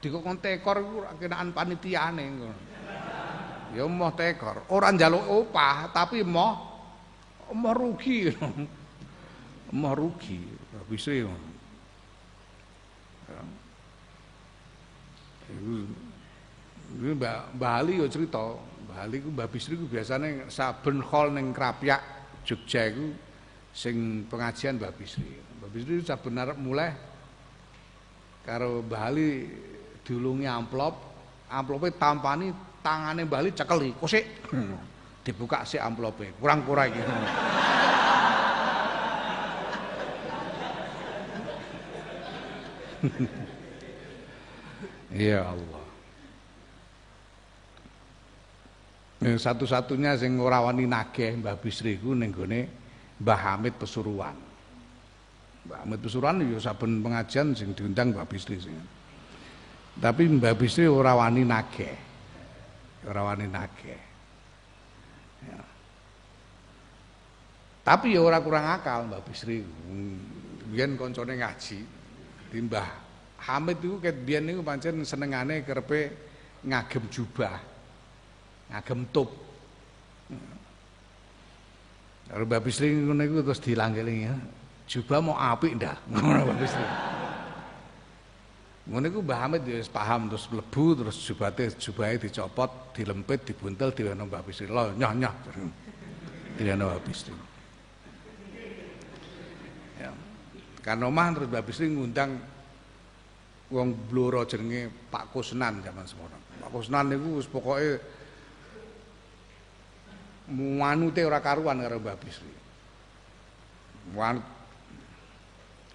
dikon tekor iku ora kenaan panitiane ngono. Ya moh tekor, ora njaluk opah tapi moh rugi. Moh rugi, bisa ngono. Ya. Iku Mbah Ali yo cerita, Mbah Ali ku Mbah Bisri ku biasane saben hall ning Krapyak Jogja iku sing pengajian Mbah Bisri. Mbah Bisri saben arep mulai karo Mbah Ali diulungi amplope tampani tangane Mbah Ali cekeli, kosik. Dibuka sik amplope, kurang-kurang iki. Ya Allah. Satu-satunya sing ora wani nagih Mbah Bisri ku ning gone Mbah Hamid Pesuruan. Mbah Hamid Pesuruan ya saben pengajian sing diundang Mbah Bisri sing. Tapi Mbah Bisri ora wani nagih. Ora wani nagih. Ya. Tapi ya ora kurang akal Mbah Bisri. Biyen koncone ngaji di Mbah Hamid itu ket biyen niku pancen senengane kerepe ngagem jubah. Ngagem tup. Karo Mbah Bisri ngono iku terus dilanggelingi. Jubah mau apik ndak? Ngono Mbah Bisri. Ngono iku Mbah Hamid ya wis paham terus mlebu terus jubahe dicopot, dilempit, dibuntel diweno Mbah Bisri. Lho nyoh-nyoh. Diweno Mbah Bisri. Ya. Kan omah terus Mbah Bisri ngundang wong bloro jenenge Pak Kusnan zaman semono. Pak Kusnan niku wis pokoke manute ora karuan karo Mbah Bisri.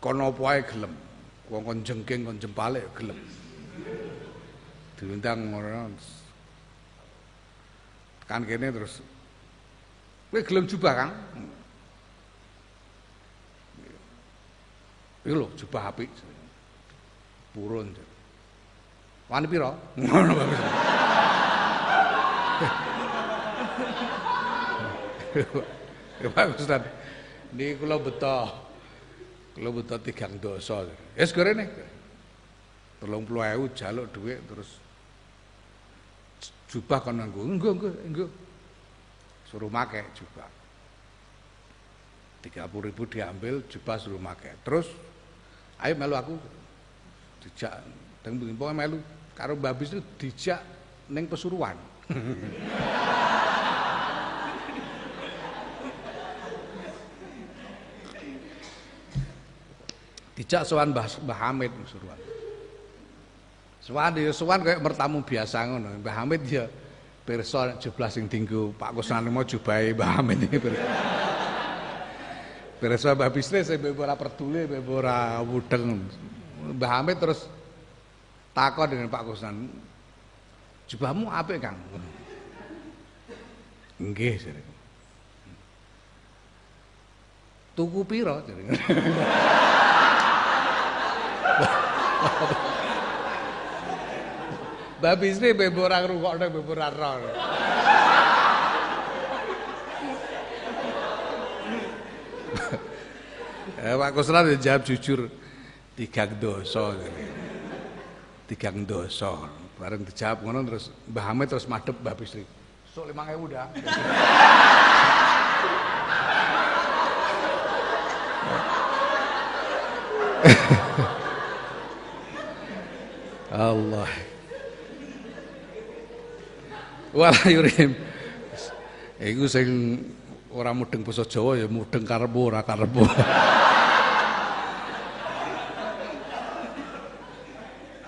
Kono apa ae gelem. Wong kon jengking kon jempale gelem. Diundang ngono. Kan kene terus kowe gelem jubah, Kang? Iki lho jubah apik. Purun. Wani pira? Ngono Mbah Bisri. Ya Pak Ustaz, niki kula beto 3 dosa. Wis gorene. 30.000 jaluk dhuwit terus jubah kon nganggo. Engko. Suruh make jubah. 30.000 diambil, jubah suruh make. Terus ayo melu aku. Dijak teng pokoke melu karo Mbah Bisri dijak ning Pesuruan. Dijak sowan Mbah Hamid Pesuruan. Sowan kaya mertamu biasa ngono. Mbah Hamid ya pirsa jublah sing dienggo Pak Kusnan mau jubahe Mbah Hamid iki. Pirsa Mbah Bisri sing ora peduli, ora mudeng. Mbah Hamid terus takon dengan Pak Kusnan, jubahmu apik Kang? Nggih, jare. Tuku pira jare. Mbah Bisri bebo ora ngrungokno bebo ora ro. Pak Kusnan jawab jujur 3 dosa. 3 dosa. Bareng dijawab ngono terus Mbah Hamid terus madhep Mbah Bisri. Sok 5.000 dah. Allah. Wala yurim. Iku sing ora mudeng basa Jawa ya mudeng karepmu ora karepmu.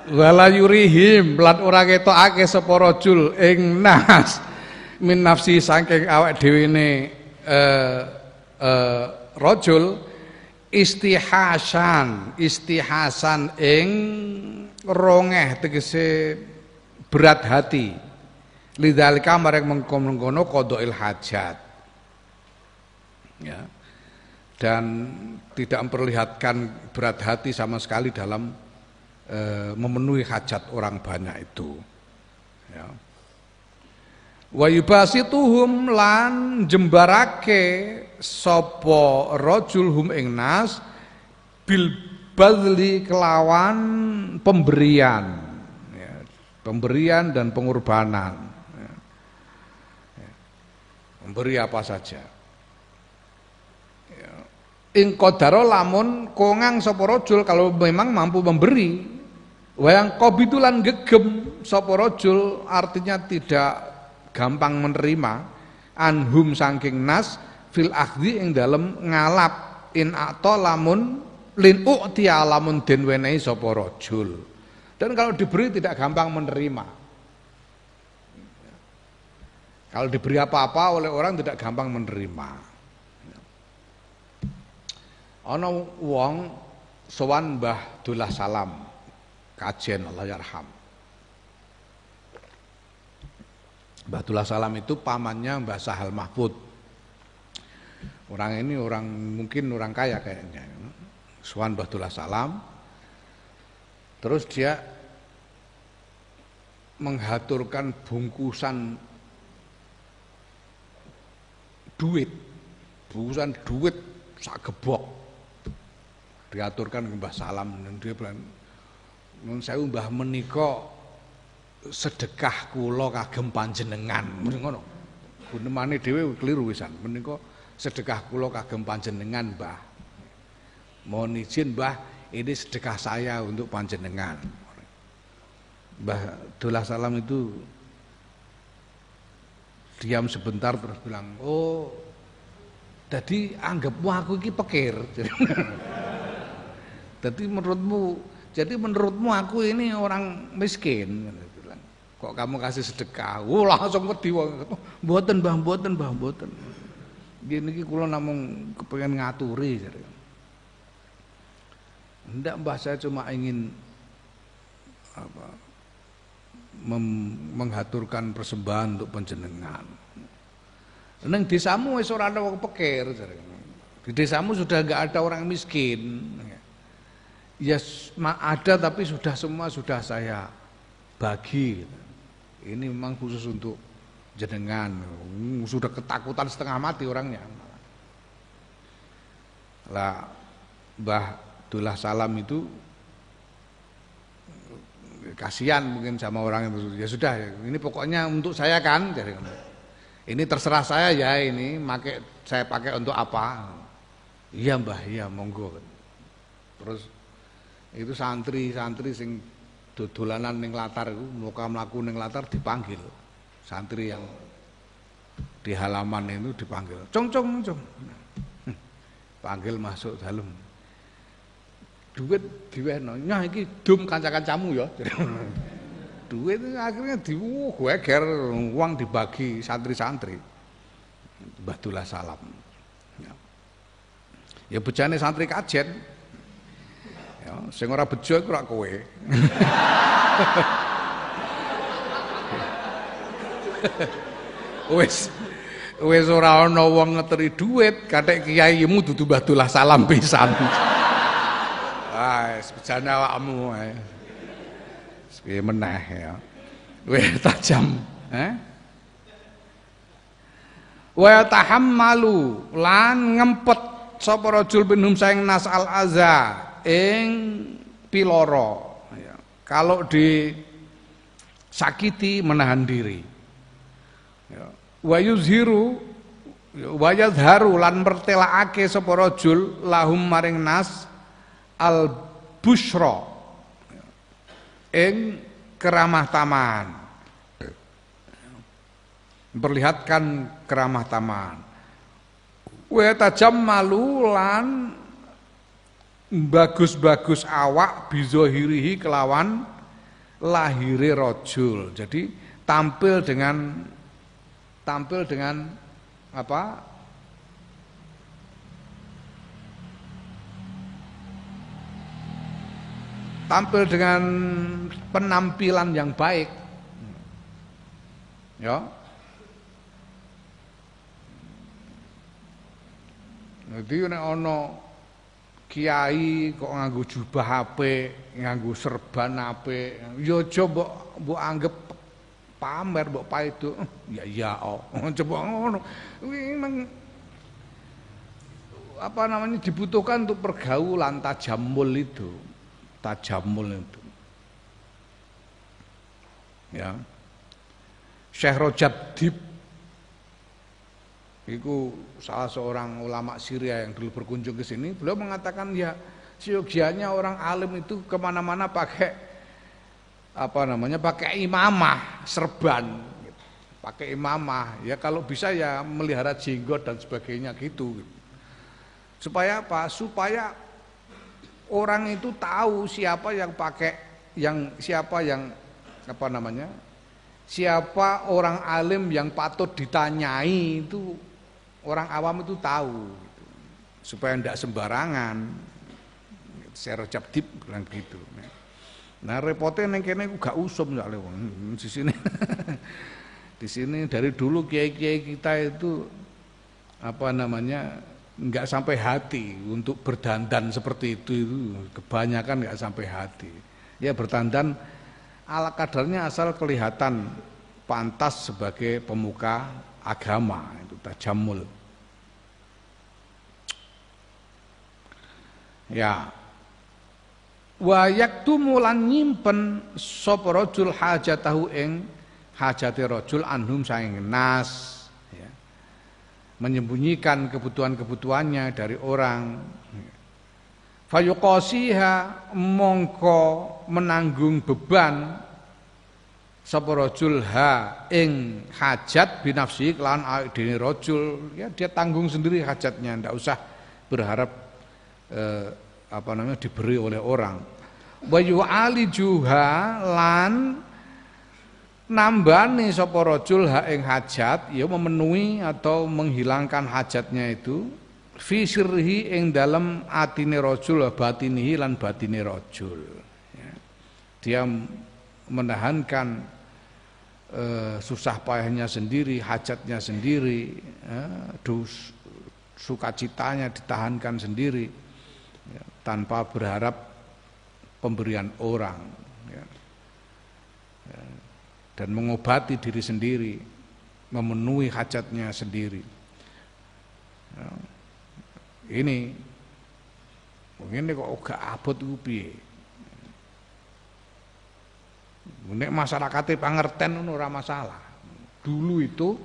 Wala yurihim lan ora ketokake sapa rajul ing nas min nafsi saking awak dhewene rajul istihasan ing rongeh tegese berat hati lidzalika marek mengkono qadail hajat ya dan tidak memperlihatkan berat hati sama sekali dalam memenuhi hajat orang banyak itu ya. Wa yubasituhum lan jembarake sapa rajul hum ing nas bil badli kelawan pemberian, ya, pemberian dan pengorbanan, ya. Memberi apa saja. Ya. Ing qadara lamun kongang sapa rajul kalau memang mampu memberi, wayang qabitulan gegem sapa rajul artinya tidak gampang menerima anhum saking nas fil akhdhi ing dalem ngalap in ato lamun lin u'tiya lamun den wenehi sapa rajul. Dan kalau diberi tidak gampang menerima. Kalau diberi apa-apa oleh orang tidak gampang menerima. Ana wong sowan Mbah Dullah Salam kajen Allah yarham. Mbah Dullah Salam itu pamannya Mbah Sahal Mahfud. Orang ini mungkin orang kaya kayaknya. Sowan Mbah Dullah Salam. Terus dia menghaturkan bungkusan duit sak gebok. Diaturkan ke Mbah Salam dan dia bilang, "Nun sewu Mbah menika sedekah kula kagem panjenengan." Ngono. Gunemane dhewe keliru wisan. Menika sedekah kula kagem panjenengan, Mbah. Mohon izin Mbah, ini sedekah saya untuk panjenengan. Mbah Dullah Salam itu diam sebentar terus bilang, "Oh, jadi anggapmu aku iki pikir." Jadi menurutmu aku ini orang miskin. Kok kamu kasih sedekah? Langsung wedi wong. Mboten Mbah, mboten. Gini iki kula namung kepengin ngaturi. Enggak Mbah, saya cuma ingin menghaturkan persembahan untuk panjenengan. Neng desamu wis ora ana wong pikir. Di desamu sudah enggak ada orang miskin. Ya ada tapi semua sudah saya bagi. Ini memang khusus untuk jenengan. Sudah ketakutan setengah mati orangnya. Lah Mbah Dullah Salam itu kasihan mungkin sama orang itu. Ya sudah, ini pokoknya untuk saya kan. Ini terserah saya ya, ini saya pakai untuk apa? Iya Mbah, iya monggo. Terus itu santri sing dolanan ning latar iku, muka mlaku ning latar dipanggil. Santri yang di halaman itu dipanggil. Cong. Panggil masuk dalam. Duit diwehno. Nyah iki dum kanca-kancamu ya. Duit akhirnya digeger, uang dibagi santri-santri. Mbah Dullah Salam. Ya bejane santri kajen. Ya, sing ora bejo iku rak kowe. Wis ora ana wong ngeteri duit, kathek kiaimu dudu Mbah Dullah Salam pisan. Sebejane awakmu ae. Piye meneh ya. Wis tajam, Wa tahammalu lan ngempet sapa rajul binhum saing nas al aza ing piloro. Ya. Kalau disakiti menahan diri. Ya. Wa yuzhiru wa yadharu lan mertelaake sapa rajul lahum maring nas al busyra ing keramah taman, memperlihatkan keramah taman. Wa tajammalu lan bagus-bagus awak bizohirihi kelawan lahire rajul. Jadi tampil dengan apa? Tampil dengan penampilan yang baik. Ya. Jadi nek ana kiai kok nganggo jubah apik, nganggo serban apik, ya aja mbok anggap pamer mbok paido. Ya iya coba ngono. Memang apa namanya dibutuhkan untuk pergaulan tajamul itu. Tajamul itu. Ya. Syekh Rajab Dib itu salah seorang ulama Syria yang dulu berkunjung ke sini. Beliau mengatakan ya siogianya orang alim itu kemana-mana pakai apa namanya pakai imamah serban, pakai imamah. Ya kalau bisa ya melihara jenggot dan sebagainya gitu. Supaya apa? Supaya orang itu tahu siapa yang pakai, siapa yang apa namanya? Siapa orang alim yang patut ditanyai itu orang awam itu tahu gitu. Supaya tidak sembarangan. Syekh Rajab Dib bilang gitu. Nah repotnya neng kene gak usum soalnya di sini. Di sini dari dulu kiai-kiai kita itu apa namanya nggak sampai hati untuk berdandan seperti itu kebanyakan nggak sampai hati. Ya berdandan ala kadarnya asal kelihatan pantas sebagai pemuka agama itu tajamul. Ya. Wa yaktumu lan nyimpen sapa rajul hajatahu ing hajate rajul anhum saing nas ya. Menyembunyikan kebutuhan-kebutuhannya dari orang. Fayuqasiha mongko menanggung beban sapa rajul ha ing hajat binafsi kelawan awake dhewe rajul ya dia tanggung sendiri hajatnya ndak usah berharap apa namanya diberi oleh orang. Wa yu'alijuha lan nambani sapa rajul ha ing hajat ya memenuhi atau menghilangkan hajatnya itu fi sirrihi ing dalem atine rajul batinihi lan batine rajul ya. Dia menahankan susah payahnya sendiri, hajatnya sendiri, sukacitanya ditahankan sendiri ya, tanpa berharap pemberian orang ya. Ya, dan mengobati diri sendiri, memenuhi hajatnya sendiri ya. Ini kok gak abot iku piye? Nek masyarakate pangerten ngono ora masalah. Dulu itu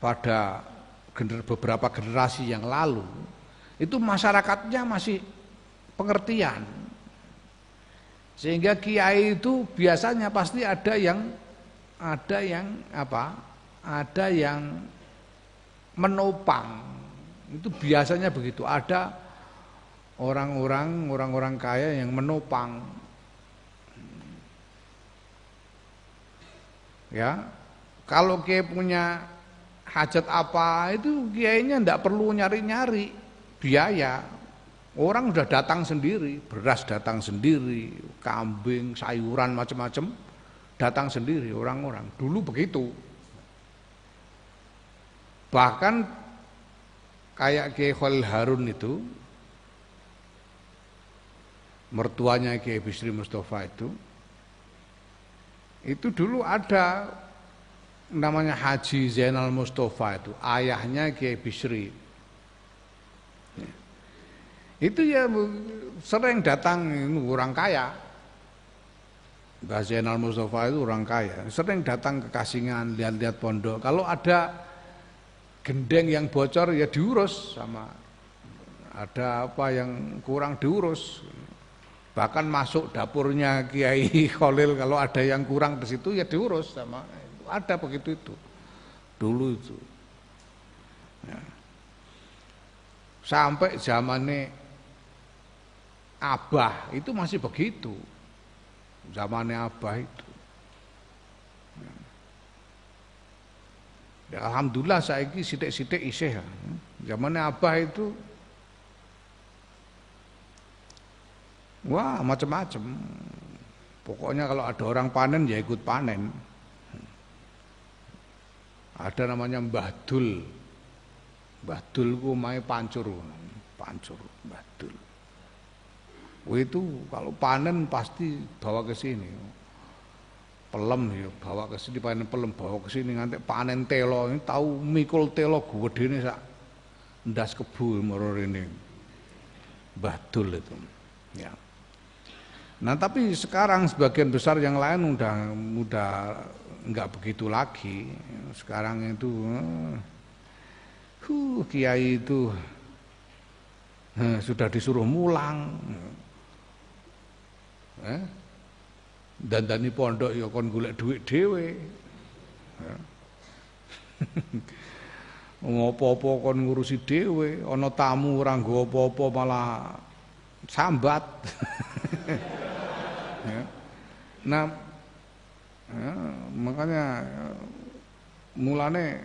pada beberapa generasi yang lalu itu masyarakatnya masih pengertian. Sehingga kiai itu biasanya pasti ada yang menopang. Itu biasanya begitu. Ada orang-orang kaya yang menopang. Ya, kalau kiai punya hajat apa itu kiainya ndak perlu nyari-nyari biaya. Orang udah datang sendiri, beras datang sendiri, kambing, sayuran macam-macam datang sendiri orang-orang. Dulu begitu. Bahkan kayak Kiai Khalil Harun itu, mertuanya Kiai Bisri Mustafa itu dulu ada namanya Haji Zainal Mustafa itu, ayahnya Kiai Bisri. Itu ya sering datang orang kaya. Mbah Zainal Mustafa itu orang kaya, sering datang ke Kasingan, lihat-lihat pondok. Kalau ada gendeng yang bocor ya diurus sama, ada apa yang kurang diurus. Bahkan masuk dapurnya Kiai Khalil kalau ada yang kurang di situ ya diurus sama, ada begitu itu dulu itu. Ya. Sampai zamannya Abah itu masih begitu, zamannya Abah itu. Ya, alhamdulillah saiki sithik-sithik isih ya. Zamannya Abah itu wah macam-macam. Pokoknya kalau ada orang panen ya ikut panen. Ada namanya Mbah Dul. Mbah Dul ku omahe pancur, Mbah Dul. Itu kalau panen pasti bawa ke sini. pelem ya bawa ke sini, panen pelem bawa ke sini nganti panen telo, ini tahu mikul telo gedene sak ndas kebu moro rene. Mbah Dul itu. Ya. Nah, tapi sekarang sebagian besar yang lain udah enggak begitu lagi. Sekarang itu kiai itu sudah disuruh mulang. Dandani pondok ya kon golek dhuwit dhewe. Ngopo-opo kon ngurusi dhewe, ana tamu ora nggo apa-apa malah sambat. Nah, makanya mulane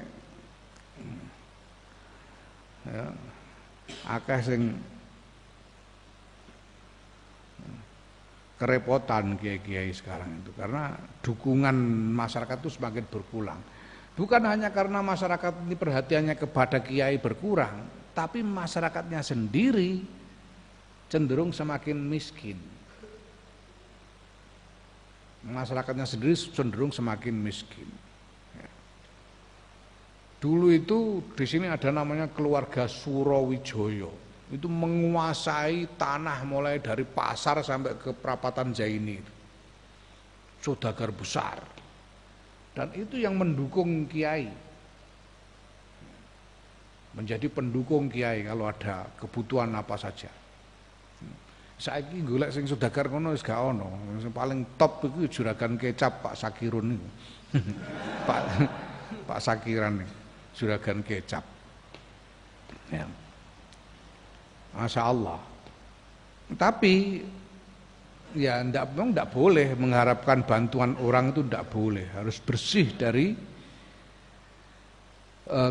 ya, akeh sing kerepotan kiai-kiai sekarang itu karena dukungan masyarakat itu semakin berkurang. Bukan hanya karena masyarakat ini perhatiannya kepada kiai berkurang, tapi masyarakatnya sendiri cenderung semakin miskin. Masyarakatnya sendiri cenderung semakin miskin. Dulu itu di sini ada namanya keluarga Surowijoyo. Itu menguasai tanah mulai dari pasar sampai ke perapatan Jaini. Saudagar besar. Dan itu yang mendukung kiai. Menjadi pendukung kiai kalau ada kebutuhan apa saja. Saiki golek sing saudagar ngono wis gak ono. Sing paling top iku juragan kecap Pak Sakirun niku. Pak Sakiran niku, juragan kecap. Ya. Masya Allah. Tapi ya memang tidak boleh mengharapkan bantuan orang itu, tidak boleh. Harus bersih dari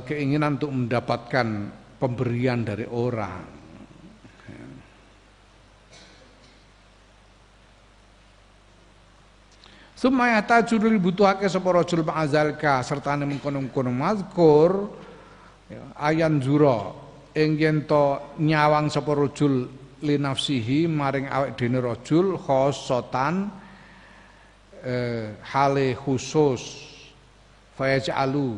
keinginan untuk mendapatkan pemberian dari orang. Sumaya tajudul butuhake sapa rajul ma'azalka sertane mengkono-kono mazkur ayan zura ing yen to nyawang sapa rajul li nafsihi maring awake dene rajul khosotan hale khusus fayaj'alu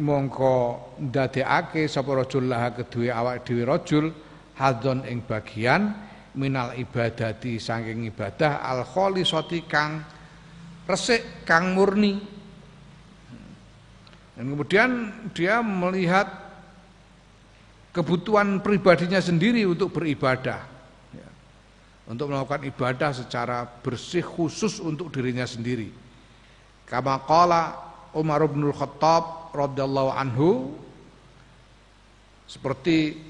mongko ndadekake sapa rajul laha kedue awake dhewe rajul hadzon ing bagian minal ibadati saking ibadah al khalisati kang resik kang murni. Dan kemudian dia melihat kebutuhan pribadinya sendiri untuk beribadah, ya, untuk melakukan ibadah secara bersih khusus untuk dirinya sendiri. Kama qala Umar bin Khattab radhiyallahu anhu, seperti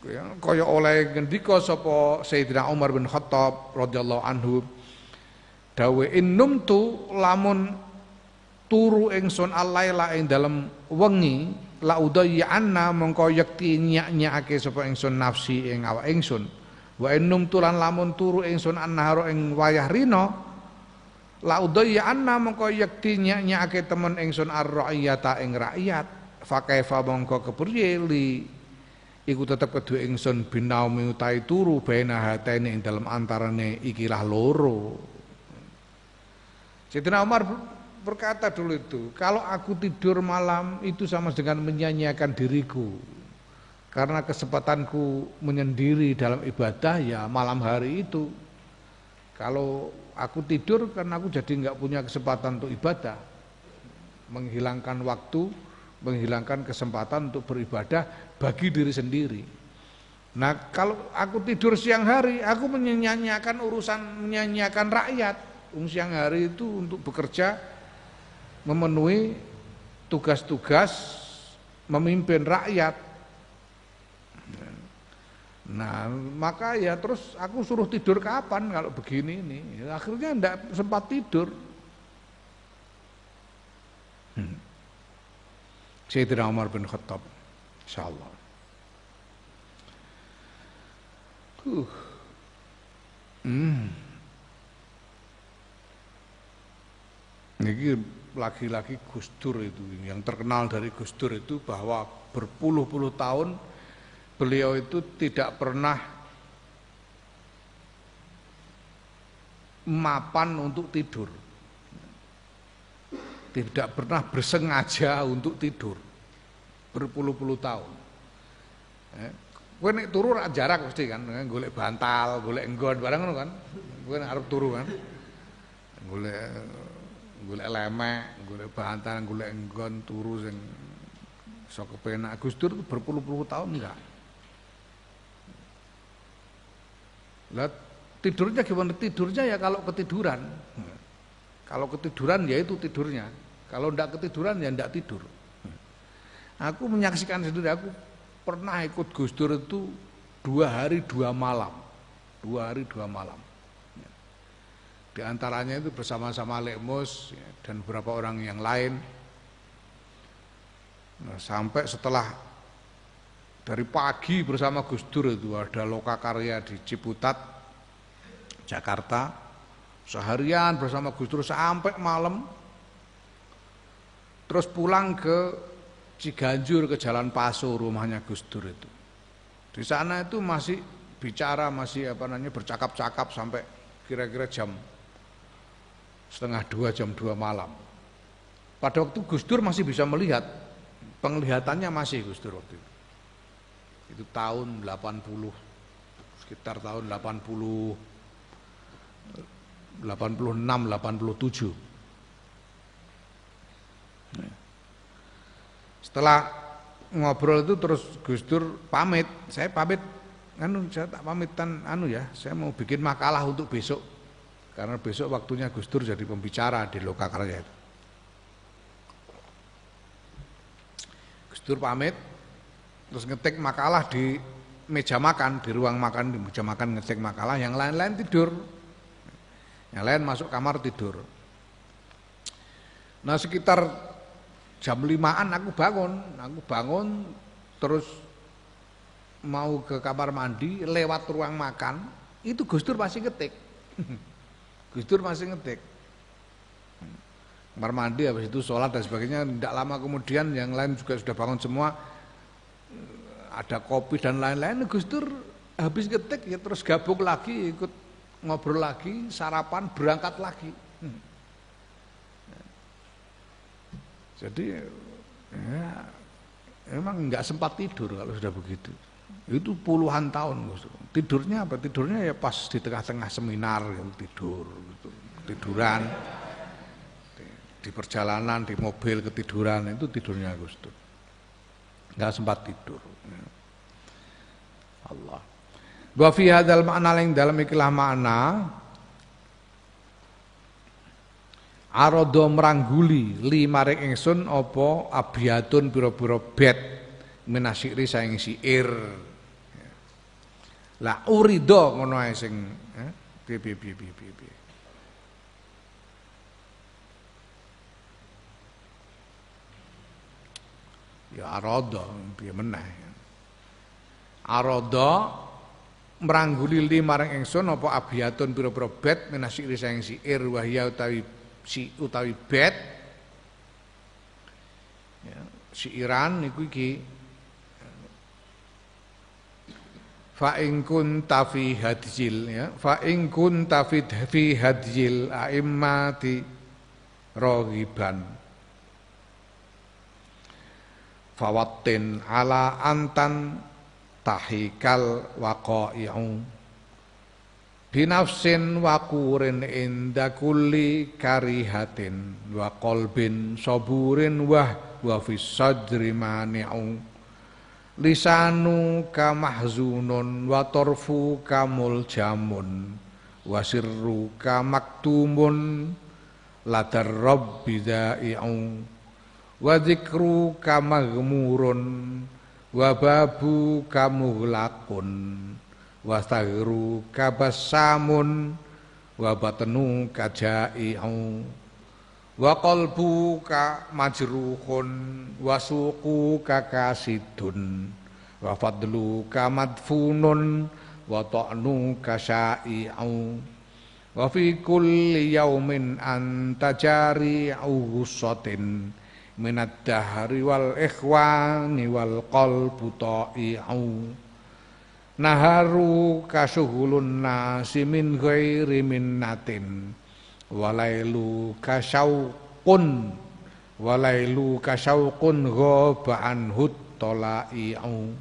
ya, kaya oleh ngendika sapa Sayyidina Umar bin Khattab radhiyallahu anhu, dawe innumtu lamun turu ingsun alaila ing dalem wengi la udayyanna mongko yekti nyak-nyakake sapa ingsun nafsi ing awak ingsun wa innum tulan lamun turu ingsun annahara ing wayah rina la udayyanna mongko yekti nyak-nyakake temen ingsun ar-ra'iyata ing rakyat fa kaifa mongko kepriye li iku tetep kedue ingsun binaumi utahe turu baina hatene ing dalem antarane ikilah loro. Sayyidina Umar berkata dulu itu, kalau aku tidur malam itu sama dengan menyanyiakan diriku. Karena kesempatanku menyendiri dalam ibadah ya malam hari itu. Kalau aku tidur karena aku jadi enggak punya kesempatan untuk ibadah. Menghilangkan waktu, menghilangkan kesempatan untuk beribadah bagi diri sendiri. Nah, kalau aku tidur siang hari, aku menyanyiakan urusan menyanyiakan rakyat. Siang hari itu untuk bekerja memenuhi tugas-tugas memimpin rakyat. Nah, maka ya terus aku suruh tidur kapan kalau begini ini? Ya, akhirnya enggak sempat tidur. Sayyidina Umar bin Khattab, insyaallah. Ini lagi-lagi Gus Dur itu, yang terkenal dari Gus Dur itu bahwa berpuluh-puluh tahun beliau itu tidak pernah mapan untuk tidur. Tidak pernah bersengaja untuk tidur berpuluh-puluh tahun. Kowe nek turu ra jarak mesti kan, golek bantal, golek enggon barang ngono kan. Kowe nek arep turu kan. Golek lemek, golek bantal, golek enggon turu sing iso kepenak. Gus Dur berpuluh-puluh tahun enggak. Lah tidurnya gimana? Tidurnya ya kalau ketiduran. Kalau ketiduran ya itu tidurnya. Kalau enggak ketiduran ya enggak tidur. Aku menyaksikan sendiri, aku pernah ikut Gus Dur itu 2 hari 2 malam. 2 hari 2 malam. Di antaranya itu bersama-sama Lek Mus dan beberapa orang yang lain. Nah, sampai setelah dari pagi bersama Gus Dur itu ada lokakarya di Ciputat, Jakarta. Seharian bersama Gus Dur sampai malam. Terus pulang ke Ciganjur, ke Jalan Paso, rumahnya Gus Dur itu. Di sana itu masih bicara, masih bercakap-cakap sampai kira-kira jam 1:30, jam 2 malam. Pada waktu Gus Dur masih bisa melihat, penglihatannya masih Gus Dur waktu itu. Itu tahun 80, sekitar tahun 86, 87. Setelah ngobrol itu terus Gus Dur pamit, saya pamit, saya tak pamitan ya, saya mau bikin makalah untuk besok, karena besok waktunya Gus Dur jadi pembicara di Lokakarya itu. Gus Dur pamit, terus ngetik makalah di meja makan, di ruang makan, di meja makan ngetik makalah, yang lain-lain tidur, yang lain masuk kamar tidur. Nah sekitar jam 5-an aku bangun terus mau ke kamar mandi, lewat ruang makan, itu Gus Dur masih ngetik. Gus Dur masih ngetik. Kamar mandi, habis itu sholat dan sebagainya. Tidak lama kemudian yang lain juga sudah bangun semua, ada kopi dan lain-lain. Gus Dur habis ngetik ya terus gabung lagi, ikut ngobrol lagi, sarapan, berangkat lagi. Jadi ya, memang nggak sempat tidur kalau sudah begitu. Itu puluhan tahun. Tidurnya apa? Tidurnya ya pas di tengah-tengah seminar tidur, gitu. Tiduran di perjalanan, di mobil ketiduran, itu tidurnya Gus Dur. Nggak sempat tidur. Allah. Wa fi hadzal ma'na ing dalam ikilah makna arodo merangguli li maring ingsun apa abiyatun pira-pira bet minasyiri saing syair. Lah urido ngono ae sing piye. Ya arodo piye meneh. Arodo merangguli li maring ingsun apa abiyatun pira-pira bet minasyiri saing syair wahya utawi bet ya, syairan niku iki fa in kunta fi hadjil ya fa in kunta fi hadjil aimmati raghiban fawattin ala antan tahikal waqai'u binafsin wakurin inda kulli karihatin wa qalbin saburin wa fis sadri mani'u lisanu ka mahzunun wa tarfu ka muljamun wa sirru ka maktumun ladar rabbi da'i'u wa dzikru ka maghmurun wa babu ka mughlaqun wastaghiru kabassamun wa batnu kajai'u wa qalbu ka majruhun wa suqu ka kasidun wa fadlu ka madfunun wa ta'nu ka syai'u wa fi kulli yaumin anta jari'u ghussatin minad dahri wal ikhwani wal qalbu ta'i'u naharu kasuhulun nasi min ghairi minnatin walailu kasyauqun ghaba anhut talai'u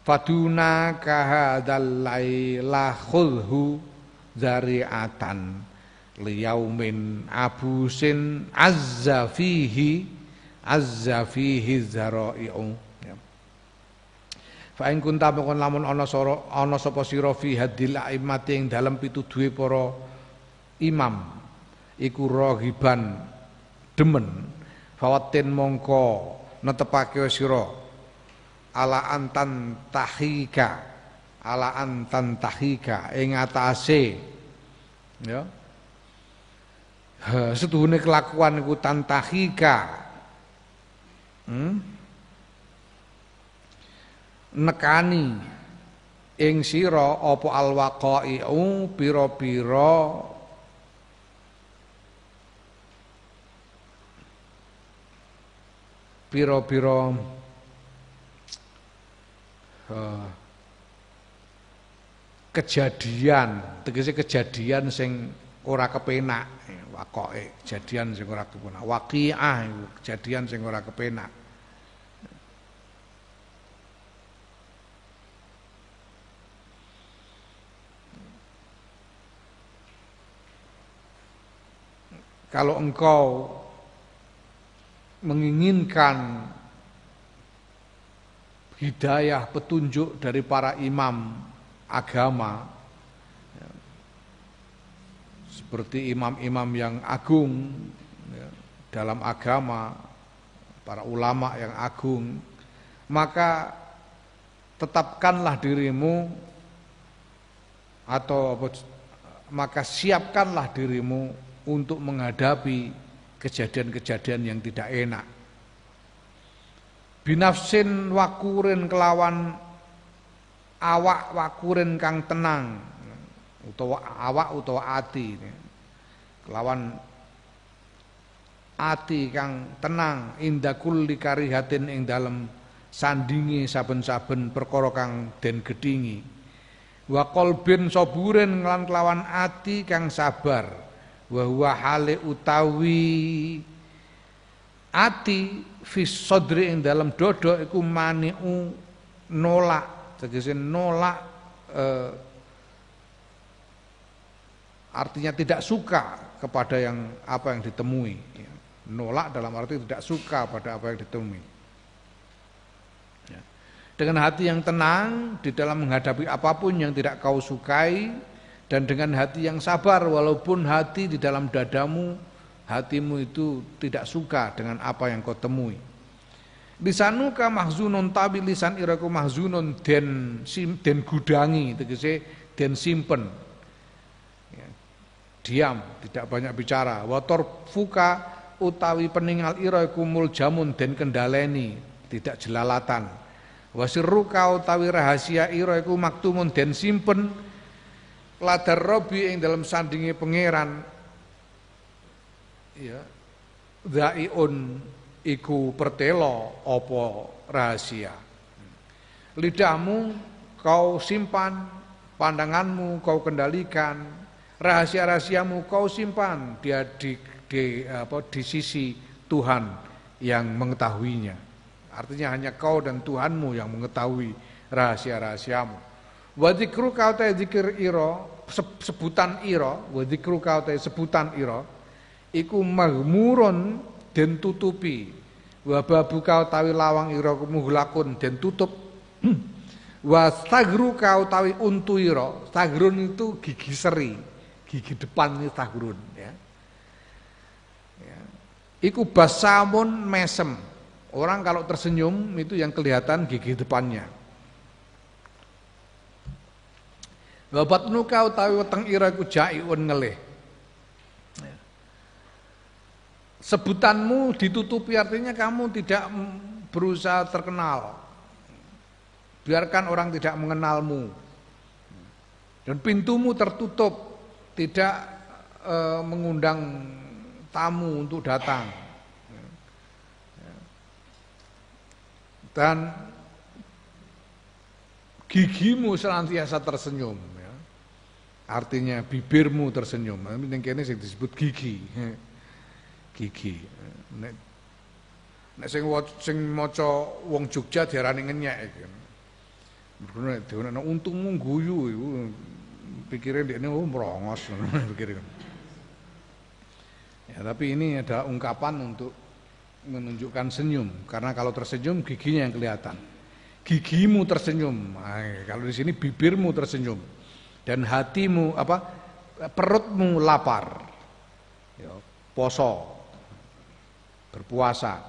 faduna kahadal laila khulhu zari'atan liyaumin abusin azza fihi zara'i'u. Fa in kunta mongkon lamun ana sapa sira fi hadil aimati ing dalem pituduhe para imam iku raghiban demen fawatin mongko netepake sira ala antan tahika ing atase ya setuhune kelakuan iku tantahika nekani ing sira apa alwaqai'u pira-pira kejadian, tegese kejadian sing ora kepenak, waqa'i kejadian sing ora kepenak, waqi'ah kejadian sing ora kepenak. Kalau engkau menginginkan hidayah petunjuk dari para imam agama seperti imam-imam yang agung dalam agama, para ulama yang agung, maka tetapkanlah dirimu maka siapkanlah dirimu untuk menghadapi kejadian-kejadian yang tidak enak. Binafsin wakurin kelawan awak wakurin kang tenang, utawa awak utawa ati, kelawan ati kang tenang indakul likarihatin ing dalem sandingi saben-saben perkara kang den gedhingi. Wa qalbin saburin lan kelawan ati kang sabar. Wa huwa hale utawi ati fi sadri ing dalam dodo iku mani'u nolak, tegese nolak artinya tidak suka kepada apa yang ditemui. Nolak dalam arti tidak suka pada apa yang ditemui. Dengan hati yang tenang di dalam menghadapi apapun yang tidak kau sukai, dan dengan hati yang sabar walaupun hati di dalam hatimu itu tidak suka dengan apa yang kau temui. Lisanuka mahzunun tabi lisan iraku mahzunun den gudangi, tegese den simpen. Ya, diam, tidak banyak bicara. Wator fuka utawi peninggal iraku muljamun den kendaleni, tidak jelalatan. Wasirruka utawi rahasia iraku maktumun den simpen. Ladar robi yang dalam sandingi pangeran ya dhaiun iku pertelo opo rahasia. Lidahmu kau simpan, pandanganmu kau kendalikan, rahasia-rahasiamu kau simpan dia di sisi Tuhan yang mengetahuinya. Artinya hanya kau dan Tuhanmu yang mengetahui rahasia-rahasiamu. Wa dzikruka ta zikir ira sebutan ira, wa dzikruka ta sebutan ira iku maghmurun den tutupi, wa babuka utawi lawang ira muhlakun den tutup, wa stagruka utawi untu ira, stagrun itu gigi seri, gigi depan itu stagrun ya. Iku basamun mesem. Orang kalau tersenyum itu yang kelihatan gigi depannya. Wabatnuka utawi weteng ira iku jaiun ngelih. Sebutanmu ditutupi artinya kamu tidak berusaha terkenal. Biarkan orang tidak mengenalmu. Dan pintumu tertutup, tidak mengundang tamu untuk datang. Dan gigimu senantiasa tersenyum ya. Artinya bibirmu tersenyum. Ning kene sing disebut gigi. Gigi. Nek sing maca wong Jogja diarani ngenyek iki. Mergo nek untungmu guyu iku pikire ndekne merongos pikire. Ya, tapi ini adalah ungkapan untuk menunjukkan senyum karena kalau tersenyum giginya yang kelihatan. Gigimu tersenyum. Kalau di sini bibirmu tersenyum dan hatimu perutmu lapar. Ya, poso. Berpuasa.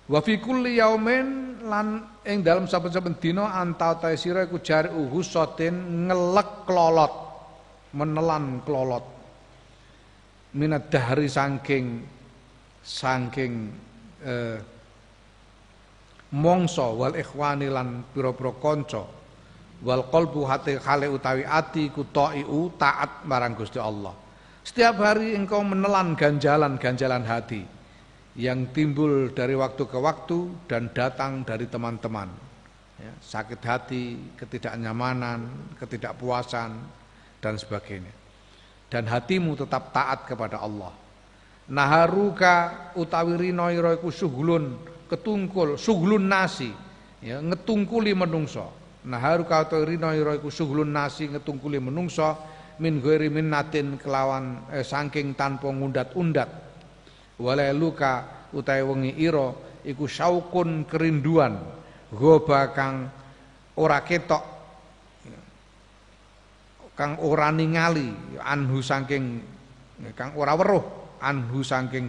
Wa fi kulli yaumin lan ing dalem saben-saben dina anta ta sira iku jari uhusatin ngelek klolot, menelan klolot. Minad dahri saking mongso wal ikhwani lan pira-pira kanca wal qalbu hati khale utawi ati ku ta'iu taat marang Gusti Allah. Setiap hari engkau menelan ganjalan hati yang timbul dari waktu ke waktu dan datang dari teman-teman ya, sakit hati, ketidaknyamanan, ketidakpuasan dan sebagainya. Dan hatimu tetap taat kepada Allah. Naharuka utawi rino ira iku suglun ketungkul suglun nasi ya ngetungkuli menungso. Naharuka utawi rino ira iku suglun nasi ngetungkuli menungso min ghairi minnatin kelawan saking tanpa ngundat-undat. Walailuka utawi wengi ira iku saukun kerinduan goba kang ora ketok kang ora ningali anhu saking kang ora weruh anhu saking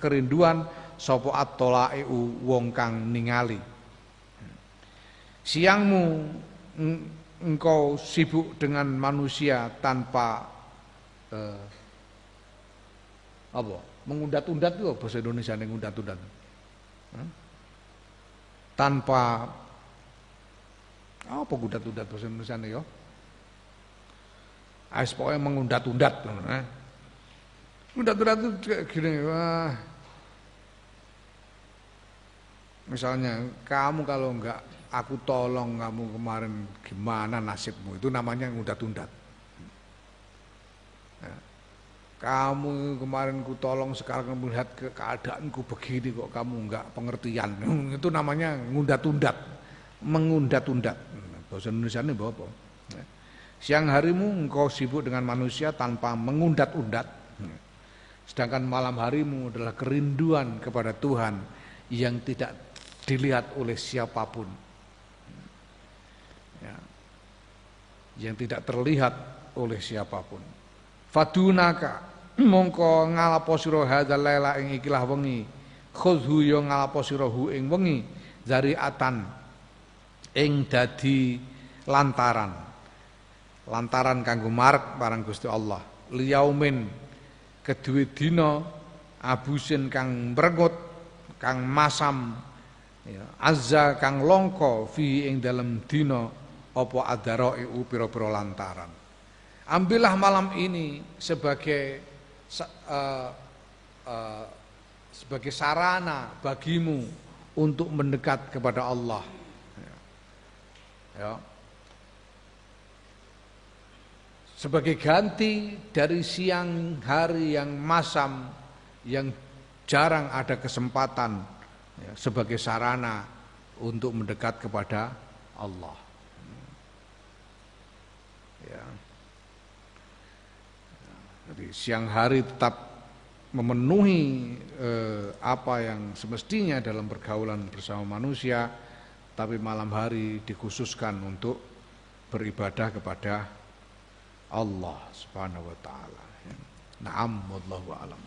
kerinduan sapa at-talai'u wong kang ningali. Siangmu engkau sibuk dengan manusia tanpa mengundat-undat itu bahasa Indonesia ning undat-undat. Tanpa apa undat-undat bahasa Indonesia nih yo? Pokoknya mengundat-undat. Undat-undat itu gini, wah. Misalnya kamu kalau enggak aku tolong kamu kemarin gimana nasibmu, itu namanya undat-undat. Kamu kemarin ku tolong sekarang melihat keadaanku begini kok kamu enggak pengertian. Itu namanya ngundat-undat, mengundat-undat. Bahasa Indonesia ini apa? Siang harimu engkau sibuk dengan manusia tanpa mengundat-undat. Sedangkan malam harimu adalah kerinduan kepada Tuhan yang tidak dilihat oleh siapapun. Ya. Yang tidak terlihat oleh siapapun. Fadunaka mongko ngalapo sira hadzal laila ing ikilah wengi khudhu yo ngalapo sira hu ing wengi zariatan ing dadi lantaran kanggo marek marang Gusti Allah liyaumin kedue dina abusin kang mrengut kang masam ya, azza kang longko fi ing dalem dina apa adaro pira-pira lantaran. Ambillah malam ini sebagai sarana bagimu untuk mendekat kepada Allah. Ya. Sebagai ganti dari siang hari yang masam, yang jarang ada kesempatan, ya, sebagai sarana untuk mendekat kepada Allah. Ya. Jadi siang hari tetap memenuhi apa yang semestinya dalam pergaulan bersama manusia, tapi malam hari dikhususkan untuk beribadah kepada Allah Subhanahu wa taala. Na'am wallahu a'lam.